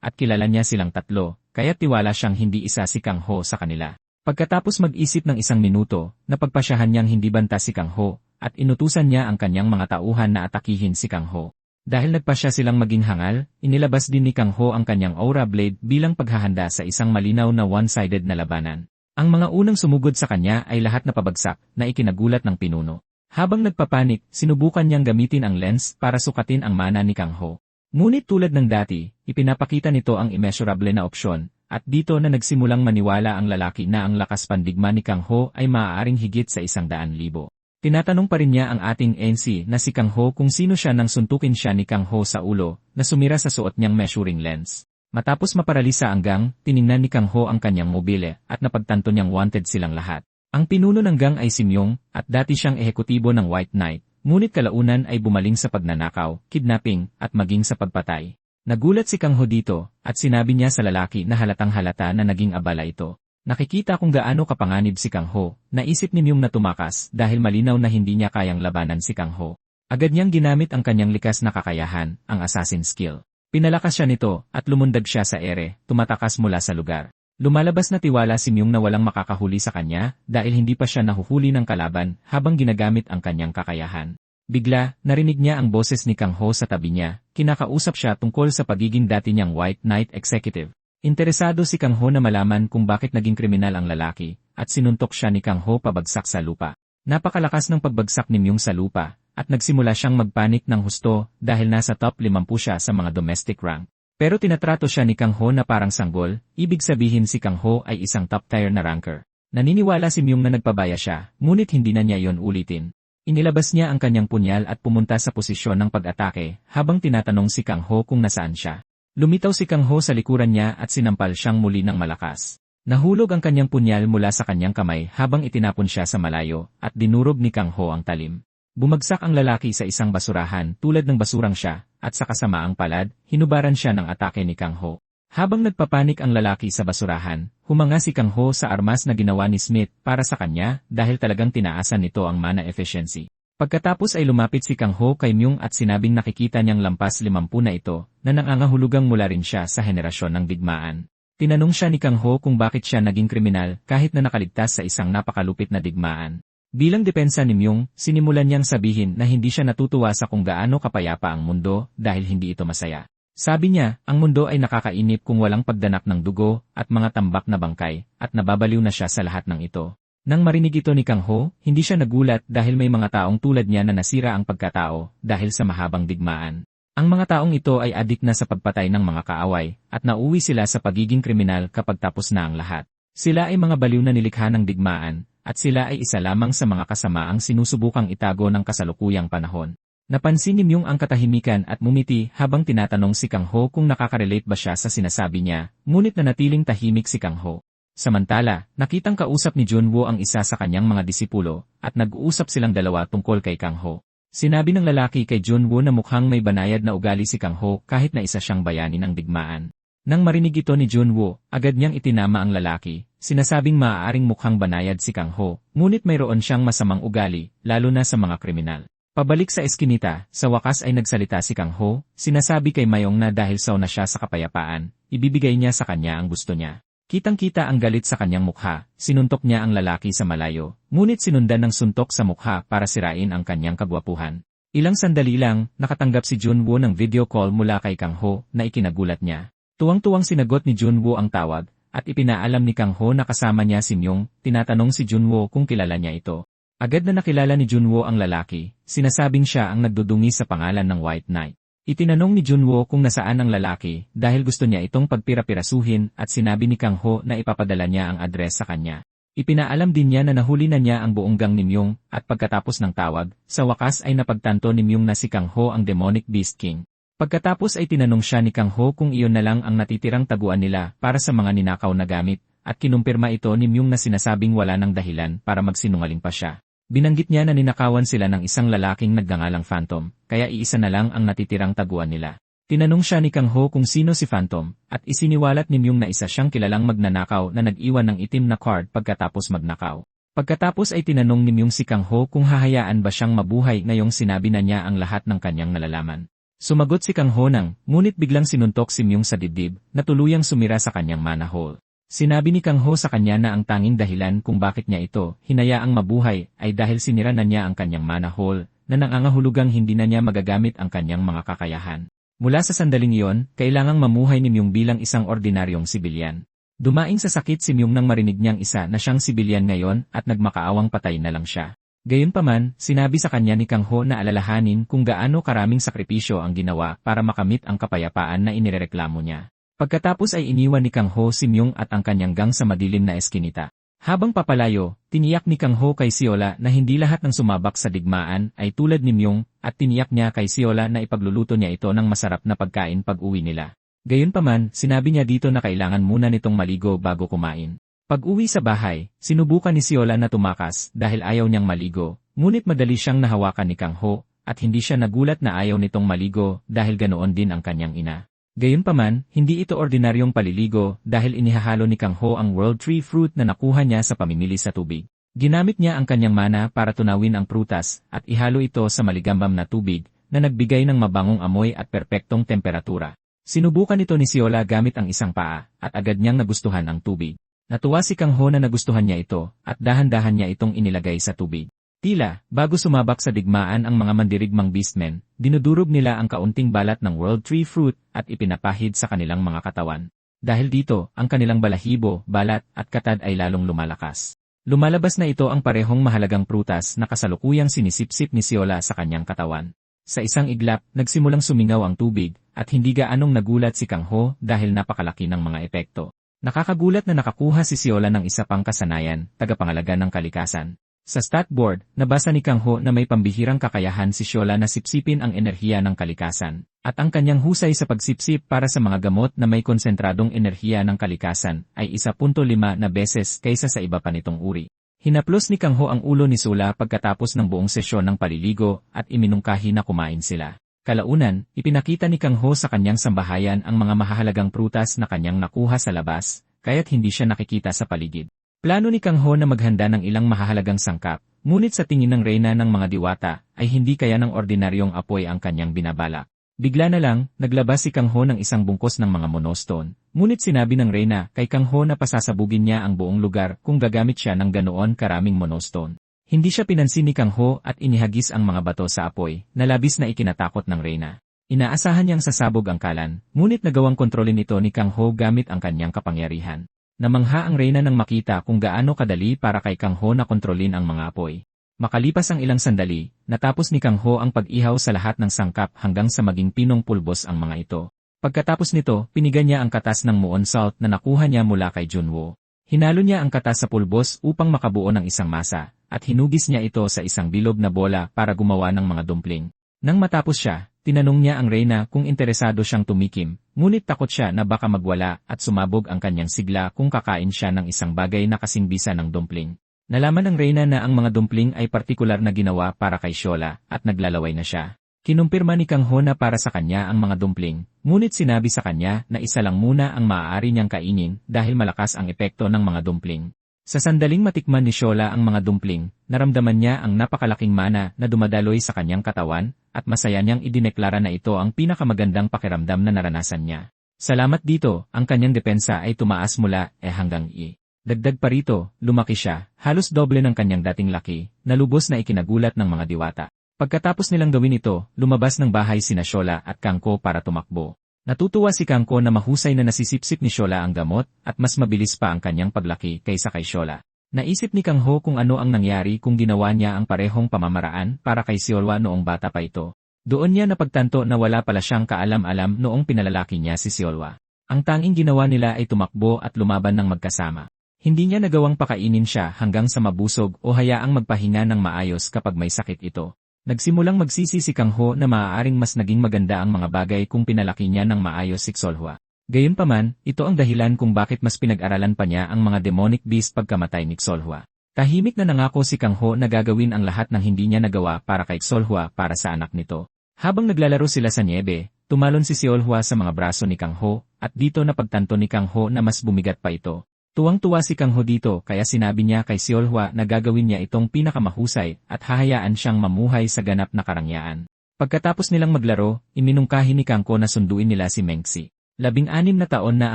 at kilala niya silang 3, kaya tiwala siyang hindi isa si Kang Ho sa kanila. Pagkatapos mag-isip ng 1 minuto, napagpasyahan niyang hindi banta si Kang Ho, at inutusan niya ang kanyang mga tauhan na atakihin si Kang Ho. Dahil nagpasya silang maging hangal, inilabas din ni Kang Ho ang kanyang aura blade bilang paghahanda sa isang malinaw na one-sided na labanan. Ang mga unang sumugod sa kanya ay lahat na pabagsak na ikinagulat ng pinuno. Habang nagpapanik, sinubukan niyang gamitin ang lens para sukatin ang mana ni Kang Ho. Ngunit tulad ng dati, ipinapakita nito ang immeasurable na opsyon, at dito na nagsimulang maniwala ang lalaki na ang lakas pandigma ni Kang Ho ay maaaring higit sa 100,000. Tinatanong pa rin niya ang ating NC na si Kang Ho kung sino siya nang suntukin siya ni Kang Ho sa ulo na sumira sa suot niyang measuring lens. Matapos maparalisa ang gang, tiningnan ni Kang Ho ang kanyang mobile at napagtanto niyang wanted silang lahat. Ang pinuno ng gang ay si Myung at dati siyang ehekutibo ng White Knight. Ngunit kalaunan ay bumaling sa pagnanakaw, kidnapping, at maging sa pagpatay. Nagulat si Kang Ho dito, at sinabi niya sa lalaki na halatang halata na naging abala ito. Nakikita kung gaano kapanganib si Kang Ho, naisip ni Myung na tumakas dahil malinaw na hindi niya kayang labanan si Kang Ho. Agad niyang ginamit ang kanyang likas na kakayahan, ang assassin skill. Pinalakas siya nito, at lumundag siya sa ere, tumatakas mula sa lugar. Lumalabas na tiwala si Myung na walang makakahuli sa kanya dahil hindi pa siya nahuhuli ng kalaban habang ginagamit ang kanyang kakayahan. Bigla, narinig niya ang boses ni Kang Ho sa tabi niya, kinakausap siya tungkol sa pagiging dati niyang White Knight Executive. Interesado si Kang Ho na malaman kung bakit naging kriminal ang lalaki, at sinuntok siya ni Kang Ho pabagsak sa lupa. Napakalakas ng pagbagsak ni Myung sa lupa, at nagsimula siyang magpanik ng husto dahil nasa top 50 siya sa mga domestic rank. Pero tinatrato siya ni Kang Ho na parang sanggol, ibig sabihin si Kang Ho ay isang top-tier na ranker. Naniniwala si Myung na nagpabaya siya, ngunit hindi na niya yon ulitin. Inilabas niya ang kanyang punyal at pumunta sa posisyon ng pag-atake, habang tinatanong si Kang Ho kung nasaan siya. Lumitaw si Kang Ho sa likuran niya at sinampal siyang muli ng malakas. Nahulog ang kanyang punyal mula sa kanyang kamay habang itinapon siya sa malayo, at dinurog ni Kang Ho ang talim. Bumagsak ang lalaki sa isang basurahan tulad ng basurang siya, at sa kasamaang palad, hinubaran siya ng atake ni Kang Ho. Habang nagpapanik ang lalaki sa basurahan, humanga si Kang Ho sa armas na ginawa ni Smith para sa kanya dahil talagang tinaasan nito ang mana efficiency. Pagkatapos ay lumapit si Kang Ho kay Myung at sinabing nakikita niyang lampas 50 na ito, na nangangahulugang mula rin siya sa henerasyon ng digmaan. Tinanong siya ni Kang Ho kung bakit siya naging kriminal kahit na nakaligtas sa isang napakalupit na digmaan. Bilang depensa ni Myung, sinimulan niyang sabihin na hindi siya natutuwa sa kung gaano kapayapa ang mundo dahil hindi ito masaya. Sabi niya, ang mundo ay nakakainip kung walang pagdanak ng dugo at mga tambak na bangkay, at nababaliw na siya sa lahat ng ito. Nang marinig ito ni Kang Ho, hindi siya nagulat dahil may mga taong tulad niya na nasira ang pagkatao dahil sa mahabang digmaan. Ang mga taong ito ay adik na sa pagpatay ng mga kaaway, at nauwi sila sa pagiging kriminal kapag tapos na ang lahat. Sila ay mga baliw na nilikha ng digmaan, at sila ay isa lamang sa mga kasamaang sinusubukang itago ng kasalukuyang panahon. Napansin ni Myung ang katahimikan at mumiti habang tinatanong si Kang Ho kung nakaka-relate ba siya sa sinasabi niya, ngunit nanatiling tahimik si Kang Ho. Samantala, nakitang kausap ni Junwoo ang isa sa kanyang mga disipulo, at nag-uusap silang dalawa tungkol kay Kang Ho. Sinabi ng lalaki kay Junwoo na mukhang may banayad na ugali si Kang Ho kahit na isa siyang bayani ng digmaan. Nang marinig ito ni Junwoo, agad niyang itinama ang lalaki, sinasabing maaaring mukhang banayad si Kang Ho, ngunit mayroon siyang masamang ugali, lalo na sa mga kriminal. Pabalik sa eskinita, sa wakas ay nagsalita si Kang Ho, sinasabi kay Mayong na dahil sauna siya sa kapayapaan, ibibigay niya sa kanya ang gusto niya. Kitang-kita ang galit sa kanyang mukha, sinuntok niya ang lalaki sa malayo, ngunit sinundan ng suntok sa mukha para sirain ang kanyang kagwapuhan. Ilang sandali lang, nakatanggap si Junwoo ng video call mula kay Kang Ho na ikinagulat niya. Tuwang-tuwang sinagot ni Junwoo ang tawag, at ipinaalam ni Kang Ho na kasama niya si Myung, tinatanong si Junwoo kung kilala niya ito. Agad na nakilala ni Junwoo ang lalaki, sinasabing siya ang nagdudungi sa pangalan ng White Knight. Itinanong ni Junwoo kung nasaan ang lalaki dahil gusto niya itong pagpira-pirasuhin at sinabi ni Kang Ho na ipapadala niya ang address sa kanya. Ipinaalam din niya na nahuli na niya ang buong gang ni Myung, at pagkatapos ng tawag, sa wakas ay napagtanto ni Myung na si Kang Ho ang Demonic Beast King. Pagkatapos ay tinanong siya ni Kang Ho kung iyon na lang ang natitirang taguan nila para sa mga ninakaw na gamit, at kinumpirma ito ni Myung na sinasabing wala ng dahilan para magsinungaling pa siya. Binanggit niya na ninakawan sila ng isang lalaking nagngangalang Phantom, kaya iisa na lang ang natitirang taguan nila. Tinanong siya ni Kang Ho kung sino si Phantom, at isiniwalat ni Myung na isa siyang kilalang magnanakaw na nag-iwan ng itim na card pagkatapos magnakaw. Pagkatapos ay tinanong ni Myung si Kang Ho kung hahayaan ba siyang mabuhay ngayong sinabi na niya ang lahat ng kanyang nalalaman. Sumagot si Kang Ho ngunit biglang sinuntok si Myung sa dibdib, na tuluyang sumira sa kanyang mana hole. Sinabi ni Kang Ho sa kanya na ang tanging dahilan kung bakit niya ito hinayaang mabuhay ay dahil sinira na niya ang kanyang mana hole, na nangangahulugang hindi na niya magagamit ang kanyang mga kakayahan. Mula sa sandaling iyon, kailangang mamuhay ni Myung bilang isang ordinaryong sibilyan. Dumaing sa sakit si Myung nang marinig niyang isa na siyang sibilyan ngayon at nagmakaawang patay na lang siya. Gayunpaman, sinabi sa kanya ni Kang Ho na alalahanin kung gaano karaming sakripisyo ang ginawa para makamit ang kapayapaan na inirereklamo niya. Pagkatapos ay iniwan ni Kang Ho si Myung at ang kanyang gang sa madilim na eskinita. Habang papalayo, tiniyak ni Kang Ho kay Siola na hindi lahat ng sumabak sa digmaan ay tulad ni Myung, at tiniyak niya kay Siola na ipagluluto niya ito ng masarap na pagkain pag-uwi nila. Gayunpaman, sinabi niya dito na kailangan muna nitong maligo bago kumain. Pag-uwi sa bahay, sinubukan ni Siola na tumakas dahil ayaw niyang maligo, ngunit madali siyang nahawakan ni Kang Ho, at hindi siya nagulat na ayaw nitong maligo dahil ganoon din ang kanyang ina. Gayunpaman, hindi ito ordinaryong paliligo dahil inihahalo ni Kang Ho ang World Tree Fruit na nakuha niya sa pamimili sa tubig. Ginamit niya ang kanyang mana para tunawin ang prutas at ihalo ito sa maligambam na tubig na nagbigay ng mabangong amoy at perpektong temperatura. Sinubukan ito ni Siola gamit ang isang paa at agad niyang nagustuhan ang tubig. Natuwa si Kang Ho na nagustuhan niya ito at dahan-dahan niya itong inilagay sa tubig. Tila, bago sumabak sa digmaan ang mga mandirigmang beastmen, dinudurog nila ang kaunting balat ng World Tree Fruit at ipinapahid sa kanilang mga katawan. Dahil dito, ang kanilang balahibo, balat, at katad ay lalong lumalakas. Lumalabas na ito ang parehong mahalagang prutas na kasalukuyang sinisipsip ni Siola sa kanyang katawan. Sa isang iglap, nagsimulang sumingaw ang tubig, at hindi gaanong nagulat si Kang Ho dahil napakalaki ng mga epekto. Nakakagulat na nakakuha si Siola ng isa pang kasanayan, tagapangalaga ng kalikasan. Sa stat board, nabasa ni Kang Ho na may pambihirang kakayahan si Siola na sipsipin ang enerhiya ng kalikasan, at ang kanyang husay sa pagsipsip para sa mga gamot na may konsentradong enerhiya ng kalikasan ay 1.5 na beses kaysa sa iba pa nitong uri. Hinaplos ni Kang Ho ang ulo ni Siola pagkatapos ng buong sesyon ng paliligo at iminungkahi na kumain sila. Kalaunan, ipinakita ni Kang Ho sa kanyang sambahayan ang mga mahahalagang prutas na kanyang nakuha sa labas, kaya't hindi siya nakikita sa paligid. Plano ni Kang Ho na maghanda ng ilang mahahalagang sangkap, ngunit sa tingin ng reyna ng mga diwata, ay hindi kaya ng ordinaryong apoy ang kanyang binabalak. Bigla na lang, naglabas si Kang Ho ng isang bungkos ng mga monostone, ngunit sinabi ng reyna kay Kang Ho na pasasabugin niya ang buong lugar kung gagamit siya ng ganoon karaming monostone. Hindi siya pinansin ni Kang Ho at inihagis ang mga bato sa apoy, na labis na ikinatakot ng reyna. Inaasahan niyang sasabog ang kalan, ngunit nagawang kontrolin ito ni Kang Ho gamit ang kanyang kapangyarihan. Namangha ang reyna nang makita kung gaano kadali para kay Kang Ho na kontrolin ang mga apoy. Makalipas ang ilang sandali, natapos ni Kang Ho ang pag-ihaw sa lahat ng sangkap hanggang sa maging pinong pulbos ang mga ito. Pagkatapos nito, pinigan niya ang katas ng muon salt na nakuha niya mula kay Junwo. Hinalo niya ang katas sa pulbos upang makabuo ng isang masa, at hinugis niya ito sa isang bilog na bola para gumawa ng mga dumpling. Nang matapos siya, tinanong niya ang reyna kung interesado siyang tumikim, ngunit takot siya na baka magwala at sumabog ang kanyang sigla kung kakain siya ng isang bagay na kasing bisa ng dumpling. Nalaman ng reyna na ang mga dumpling ay partikular na ginawa para kay Siola at naglalaway na siya. Kinumpirma ni Kang Ho na para sa kanya ang mga dumpling, ngunit sinabi sa kanya na isa lang muna ang maaari niyang kainin dahil malakas ang epekto ng mga dumpling. Sa sandaling matikman ni Siola ang mga dumpling, naramdaman niya ang napakalaking mana na dumadaloy sa kanyang katawan, at masaya niyang idineklara na ito ang pinakamagandang pakiramdam na naranasan niya. Salamat dito, ang kanyang depensa ay tumaas mula hanggang I. Dagdag pa rito, lumaki siya, halos doble ng kanyang dating laki, na lubos na ikinagulat ng mga diwata. Pagkatapos nilang gawin ito, lumabas ng bahay sina Siola at Kang Ho para tumakbo. Natutuwa si Kang Ho na mahusay na nasisipsip ni Siola ang gamot at mas mabilis pa ang kanyang paglaki kaysa kay Siola. Naisip ni Kang Ho kung ano ang nangyari kung ginawa niya ang parehong pamamaraan para kay Siola noong bata pa ito. Doon niya napagtanto na wala pala siyang kaalam-alam noong pinalalaki niya si Siola. Ang tanging ginawa nila ay tumakbo at lumaban ng magkasama. Hindi niya nagawang pakainin siya hanggang sa mabusog o hayaang magpahinga ng maayos kapag may sakit ito. Nagsimulang magsisi si Kang Ho na maaaring mas naging maganda ang mga bagay kung pinalaki niya ng maayos si Xolhua. Gayunpaman, ito ang dahilan kung bakit mas pinag-aralan pa niya ang mga demonic beast pagkamatay ni Xolhua. Tahimik na nangako si Kang Ho na gagawin ang lahat ng hindi niya nagawa para kay Xolhua para sa anak nito. Habang naglalaro sila sa niebe, tumalon si Xolhua sa mga braso ni Kang Ho, at dito napagtanto ni Kang Ho na mas bumigat pa ito. Tuwang-tuwa si Kang Ho dito kaya sinabi niya kay Xolhua na gagawin niya itong pinakamahusay at hahayaan siyang mamuhay sa ganap na karangyaan. Pagkatapos nilang maglaro, iminungkahi ni Kang Ho na sunduin nila si Mengxi. 16 na taon na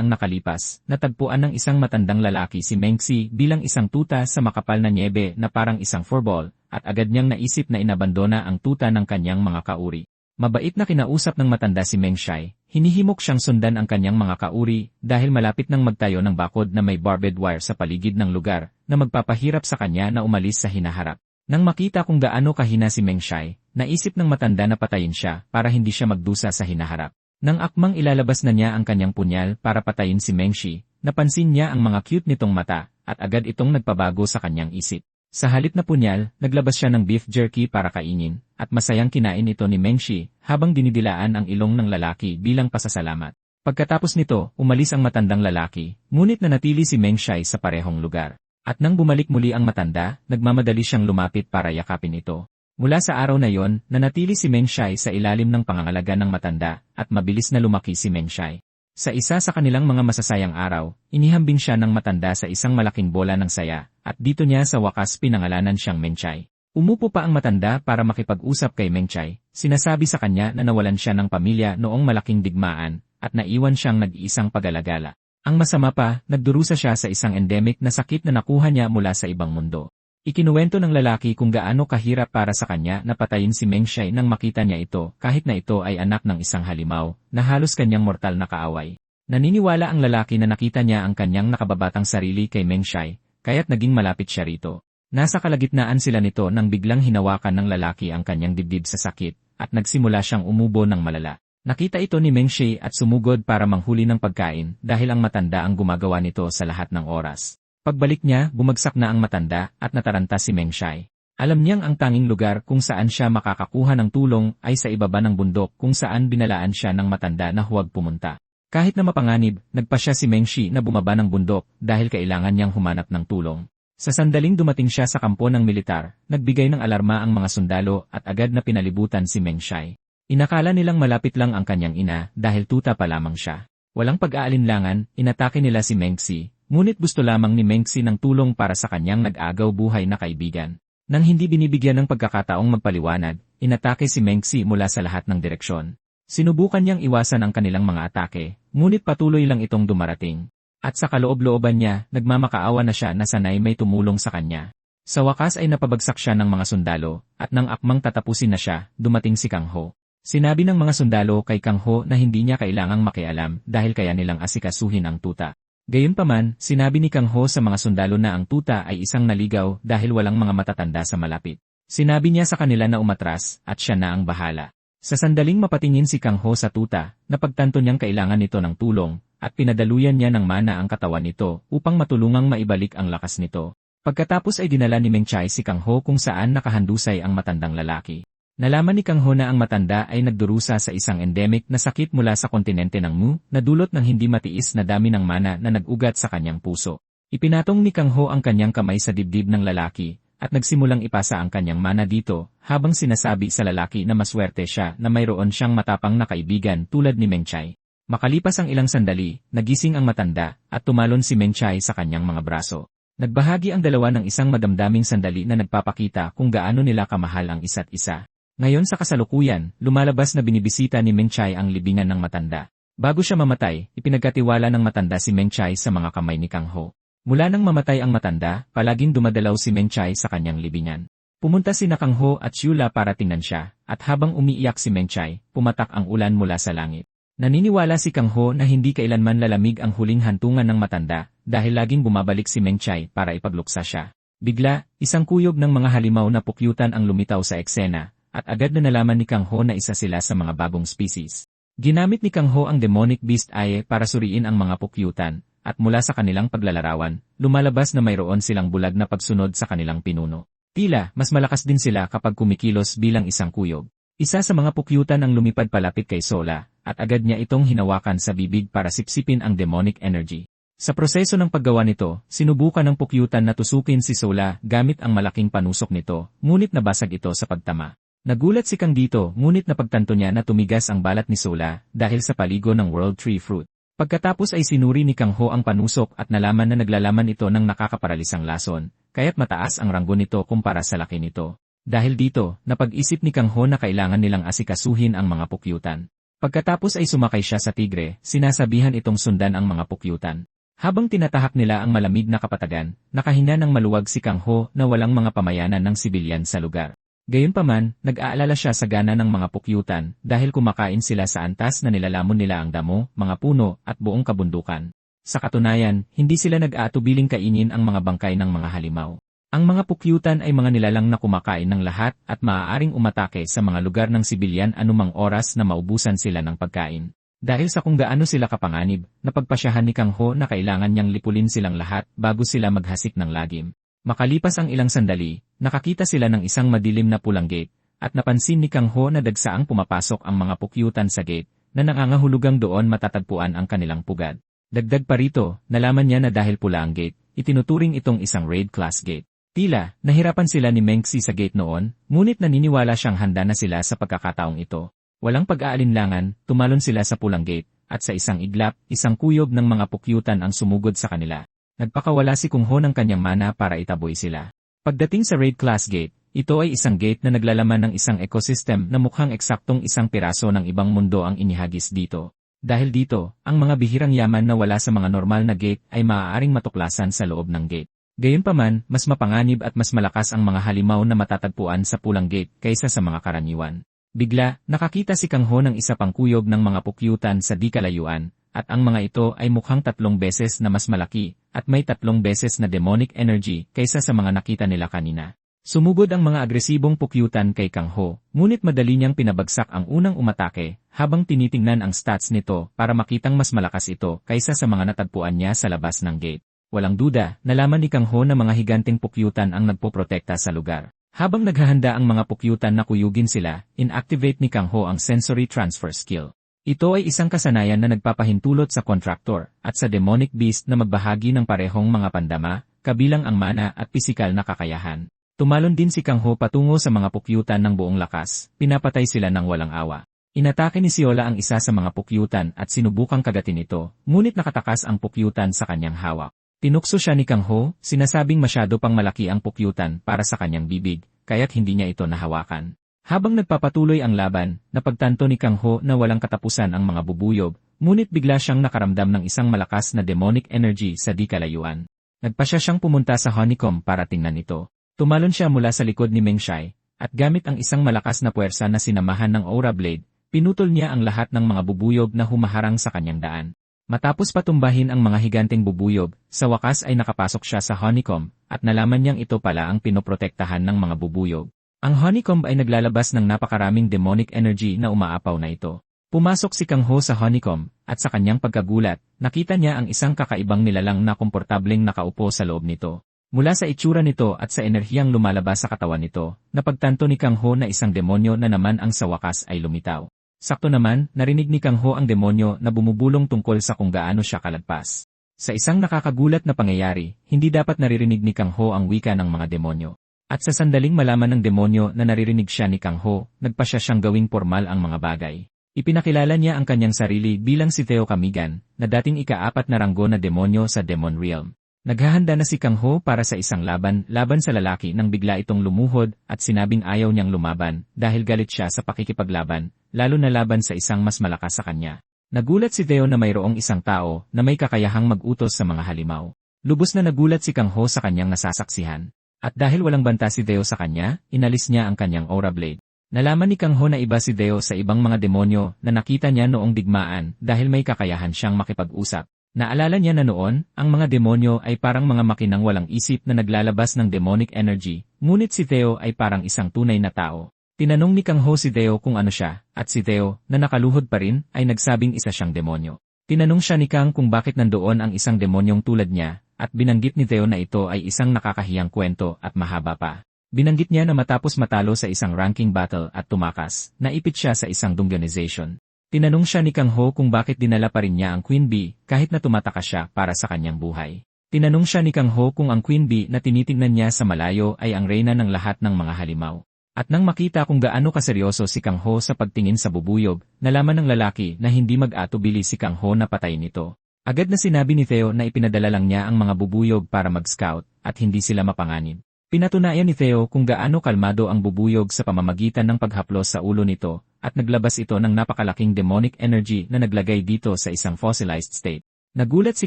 ang nakalipas, natagpuan ng isang matandang lalaki si Mengxi bilang isang tuta sa makapal na niebe na parang isang furball, at agad niyang naisip na inabandona ang tuta ng kanyang mga kauri. Mabait na kinausap ng matanda si Mengshai, hinihimok siyang sundan ang kanyang mga kauri dahil malapit nang magtayo ng bakod na may barbed wire sa paligid ng lugar na magpapahirap sa kanya na umalis sa hinaharap. Nang makita kung gaano kahina si Mengshai, naisip ng matanda na patayin siya para hindi siya magdusa sa hinaharap. Nang akmang ilalabas na niya ang kanyang punyal para patayin si Mengshi, napansin niya ang mga cute nitong mata, at agad itong nagpabago sa kanyang isip. Sa halip na punyal, naglabas siya ng beef jerky para kainin, at masayang kinain ito ni Mengshi habang dinidilaan ang ilong ng lalaki bilang pasasalamat. Pagkatapos nito, umalis ang matandang lalaki, ngunit nanatili si Mengshai sa parehong lugar. At nang bumalik muli ang matanda, nagmamadali siyang lumapit para yakapin ito. Mula sa araw na yon, nanatili si Mengshai sa ilalim ng pangangalaga ng matanda, at mabilis na lumaki si Mengshai. Sa isa sa kanilang mga masasayang araw, inihambing siya ng matanda sa isang malaking bola ng saya, at dito niya sa wakas pinangalanan siyang Mengshai. Umupo pa ang matanda para makipag-usap kay Mengshai, sinasabi sa kanya na nawalan siya ng pamilya noong malaking digmaan, at naiwan siyang nag-iisang pag-alagala. Ang masama pa, nagdurusa siya sa isang endemic na sakit na nakuha niya mula sa ibang mundo. Ikinuwento ng lalaki kung gaano kahirap para sa kanya na patayin si Mengshai nang makita niya ito kahit na ito ay anak ng isang halimaw na halos kanyang mortal na kaaway. Naniniwala ang lalaki na nakita niya ang kanyang nakababatang sarili kay Mengshai, kaya't naging malapit siya rito. Nasa kalagitnaan sila nito nang biglang hinawakan ng lalaki ang kanyang dibdib sa sakit at nagsimula siyang umubo ng malala. Nakita ito ni Mengshai at sumugod para manghuli ng pagkain dahil ang matanda ang gumagawa nito sa lahat ng oras. Pagbalik niya, bumagsak na ang matanda at nataranta si Mengshai. Alam niyang ang tanging lugar kung saan siya makakakuha ng tulong ay sa ibaba ng bundok kung saan binalaan siya ng matanda na huwag pumunta. Kahit na mapanganib, nagpa siya si Mengshi na bumaba ng bundok dahil kailangan niyang humanap ng tulong. Sa sandaling dumating siya sa kampo ng militar, nagbigay ng alarma ang mga sundalo at agad na pinalibutan si Mengshai. Inakala nilang malapit lang ang kanyang ina dahil tuta pa lamang siya. Walang pag-aalinlangan, inatake nila si Mengxi. Ngunit gusto lamang ni Mengxi ng tulong para sa kanyang nag-agaw buhay na kaibigan. Nang hindi binibigyan ng pagkakataong magpaliwanag, inatake si Mengxi mula sa lahat ng direksyon. Sinubukan niyang iwasan ang kanilang mga atake, ngunit patuloy lang itong dumarating. At sa kaloob-looban niya, nagmamakaawa na siya na sanay may tumulong sa kanya. Sa wakas ay napabagsak siya ng mga sundalo, at nang akmang tatapusin na siya, dumating si Kang Ho. Sinabi ng mga sundalo kay Kang Ho na hindi niya kailangang makialam dahil kaya nilang asikasuhin ang tuta. Gayunpaman, sinabi ni Kang Ho sa mga sundalo na ang tuta ay isang naligaw dahil walang mga matatanda sa malapit. Sinabi niya sa kanila na umatras at siya na ang bahala. Sa sandaling mapatingin si Kang Ho sa tuta, napagtanto niyang kailangan nito ng tulong at pinadaluyan niya ng mana ang katawan nito upang matulungang maibalik ang lakas nito. Pagkatapos ay dinala ni Mengshai si Kang Ho kung saan nakahandusay ang matandang lalaki. Nalaman ni Kang Ho na ang matanda ay nagdurusa sa isang endemic na sakit mula sa kontinente ng Mu, na dulot ng hindi matiis na dami ng mana na nag-ugat sa kanyang puso. Ipinatong ni Kang Ho ang kanyang kamay sa dibdib ng lalaki, at nagsimulang ipasa ang kanyang mana dito, habang sinasabi sa lalaki na maswerte siya na mayroon siyang matapang na kaibigan tulad ni Mengshai. Makalipas ang ilang sandali, nagising ang matanda, at tumalon si Mengshai sa kanyang mga braso. Nagbahagi ang dalawa ng isang madamdaming sandali na nagpapakita kung gaano nila kamahal ang isa't isa. Ngayon sa kasalukuyan, lumalabas na binibisita ni Mengshai ang libingan ng matanda. Bago siya mamatay, ipinagkatiwala ng matanda si Mengshai sa mga kamay ni Kang Ho. Mula nang mamatay ang matanda, palaging dumadalaw si Mengshai sa kanyang libingan. Pumunta si Kang Ho at Shula para tingnan siya, at habang umiiyak si Mengshai, pumatak ang ulan mula sa langit. Naniniwala si Kang Ho na hindi kailanman lalamig ang huling hantungan ng matanda, dahil laging bumabalik si Mengshai para ipagluksa siya. Bigla, isang kuyog ng mga halimaw na pukyutan ang lumitaw sa eksena, at agad na nalaman ni Kang Ho na isa sila sa mga bagong species. Ginamit ni Kang Ho ang demonic beast eye para suriin ang mga pukyutan, at mula sa kanilang paglalarawan, lumalabas na mayroon silang bulag na pagsunod sa kanilang pinuno. Tila, mas malakas din sila kapag kumikilos bilang isang kuyog. Isa sa mga pukyutan ang lumipad palapit kay Sola, at agad niya itong hinawakan sa bibig para sipsipin ang demonic energy. Sa proseso ng paggawa nito, sinubukan ng pukyutan na tusukin si Sola gamit ang malaking panusok nito, ngunit nabasag ito sa pagtama. Nagulat si Kang dito, ngunit napagtanto niya na tumigas ang balat ni Sola dahil sa paligo ng World Tree Fruit. Pagkatapos ay sinuri ni Kang Ho ang panusok at nalaman na naglalaman ito ng nakakaparalisang lason, kaya't mataas ang ranggo nito kumpara sa laki nito. Dahil dito, napag-isip ni Kang Ho na kailangan nilang asikasuhin ang mga pukyutan. Pagkatapos ay sumakay siya sa tigre, sinasabihan itong sundan ang mga pukyutan. Habang tinatahak nila ang malamig na kapatagan, nakahinga ng maluwag si Kang Ho na walang mga pamayanan ng sibilyan sa lugar. Gayunpaman, nag-aalala siya sa gana ng mga pukyutan dahil kumakain sila sa antas na nilalamon nila ang damo, mga puno, at buong kabundukan. Sa katunayan, hindi sila nag-aatubiling kainin ang mga bangkay ng mga halimaw. Ang mga pukyutan ay mga nilalang na kumakain ng lahat at maaaring umatake sa mga lugar ng sibilyan anumang oras na maubusan sila ng pagkain. Dahil sa kung gaano sila kapanganib, napagpasyahan ni Kang Ho na kailangan niyang lipulin silang lahat bago sila maghasik ng lagim. Makalipas ang ilang sandali, nakakita sila ng isang madilim na pulang gate, at napansin ni Kang Ho na dagsaang pumapasok ang mga pukyutan sa gate, na nangangahulugang doon matatagpuan ang kanilang pugad. Dagdag pa rito, nalaman niya na dahil pula ang gate, itinuturing itong isang raid class gate. Tila, nahirapan sila ni Mengxi sa gate noon, ngunit naniniwala siyang handa na sila sa pagkakataong ito. Walang pag-aalinlangan, tumalon sila sa pulang gate, at sa isang iglap, isang kuyob ng mga pukyutan ang sumugod sa kanila. Nagpakawala si Kung Ho ng kanyang mana para itaboy sila. Pagdating sa raid class gate, ito ay isang gate na naglalaman ng isang ecosystem na mukhang eksaktong isang piraso ng ibang mundo ang inihagis dito. Dahil dito, ang mga bihirang yaman na wala sa mga normal na gate ay maaaring matuklasan sa loob ng gate. Gayunpaman, mas mapanganib at mas malakas ang mga halimaw na matatagpuan sa pulang gate kaysa sa mga karaniwan. Bigla, nakakita si Kang Ho ng isa pang kuyob ng mga pukyutan sa di kalayuan, at ang mga ito ay mukhang 3 beses na mas malaki, at may 3 beses na demonic energy kaysa sa mga nakita nila kanina. Sumugod ang mga agresibong pukyutan kay Kang Ho, ngunit madali niyang pinabagsak ang unang umatake, habang tinitingnan ang stats nito para makitang mas malakas ito kaysa sa mga natagpuan niya sa labas ng gate. Walang duda, nalaman ni Kang Ho na mga higanting pukyutan ang nagpoprotekta sa lugar. Habang naghahanda ang mga pukyutan na kuyugin sila, inactivate ni Kang Ho ang sensory transfer skill. Ito ay isang kasanayan na nagpapahintulot sa contractor at sa demonic beast na magbahagi ng parehong mga pandama, kabilang ang mana at pisikal na kakayahan. Tumalon din si Kang Ho patungo sa mga pukyutan ng buong lakas, pinapatay sila ng walang awa. Inatake ni Siola ang isa sa mga pukyutan at sinubukang kagatin ito, ngunit nakatakas ang pukyutan sa kanyang hawak. Tinukso siya ni Kang Ho, sinasabing masyado pang malaki ang pukyutan para sa kanyang bibig, kaya't hindi niya ito nahawakan. Habang nagpapatuloy ang laban, napagtanto ni Kang Ho na walang katapusan ang mga bubuyob, ngunit bigla siyang nakaramdam ng isang malakas na demonic energy sa di kalayuan. Nagpasya siyang pumunta sa honeycomb para tingnan ito. Tumalon siya mula sa likod ni Mengshai, at gamit ang isang malakas na puwersa na sinamahan ng aura blade, pinutol niya ang lahat ng mga bubuyob na humaharang sa kanyang daan. Matapos patumbahin ang mga higanteng bubuyob, sa wakas ay nakapasok siya sa honeycomb, at nalaman niyang ito pala ang pinoprotektahan ng mga bubuyob. Ang honeycomb ay naglalabas ng napakaraming demonic energy na umaapaw na ito. Pumasok si Kang Ho sa honeycomb, at sa kanyang pagkagulat, nakita niya ang isang kakaibang nilalang na komportableng nakaupo sa loob nito. Mula sa itsura nito at sa enerhiyang lumalabas sa katawan nito, napagtanto ni Kang Ho na isang demonyo na naman ang sa wakas ay lumitaw. Sakto naman, narinig ni Kang Ho ang demonyo na bumubulong tungkol sa kung gaano siya kalagpas. Sa isang nakakagulat na pangyayari, hindi dapat naririnig ni Kang Ho ang wika ng mga demonyo. At sa sandaling malaman ng demonyo na naririnig siya ni Kang Ho, nagpasya siyang gawing formal ang mga bagay. Ipinakilala niya ang kanyang sarili bilang si Theo Kamigan, na dating ika-4 na ranggo na demonyo sa Demon Realm. Naghahanda na si Kang Ho para sa isang laban sa lalaki nang bigla itong lumuhod at sinabing ayaw niyang lumaban dahil galit siya sa pakikipaglaban, lalo na laban sa isang mas malakas sa kanya. Nagulat si Theo na mayroong isang tao na may kakayahang mag-utos sa mga halimaw. Lubos na nagulat si Kang Ho sa kanyang nasasaksihan. At dahil walang banta si Theo sa kanya, inalis niya ang kanyang aura blade. Nalaman ni Kang Ho na iba si Theo sa ibang mga demonyo na nakita niya noong digmaan dahil may kakayahan siyang makipag-usap. Naalala niya na noon, ang mga demonyo ay parang mga makinang walang isip na naglalabas ng demonic energy, ngunit si Theo ay parang isang tunay na tao. Tinanong ni Kang Ho si Theo kung ano siya, at si Theo, na nakaluhod pa rin, ay nagsabing isa siyang demonyo. Tinanong siya ni Kang kung bakit nandoon ang isang demonyong tulad niya, at binanggit ni Theo na ito ay isang nakakahiyang kwento at mahaba pa. Binanggit niya na matapos matalo sa isang ranking battle at tumakas, naipit siya sa isang dungeonization. Tinanong siya ni Kang Ho kung bakit dinala pa rin niya ang Queen Bee kahit na tumataka siya para sa kanyang buhay. Tinanong siya ni Kang Ho kung ang Queen Bee na tinitingnan niya sa malayo ay ang reyna ng lahat ng mga halimaw. At nang makita kung gaano kaseryoso si Kang Ho sa pagtingin sa bubuyog, nalaman ng lalaki na hindi mag-atubili si Kang Ho na patayin ito. Agad na sinabi ni Theo na ipinadala lang niya ang mga bubuyog para mag-scout at hindi sila mapanganib. Pinatunayan ni Theo kung gaano kalmado ang bubuyog sa pamamagitan ng paghaplos sa ulo nito at naglabas ito ng napakalaking demonic energy na naglagay dito sa isang fossilized state. Nagulat si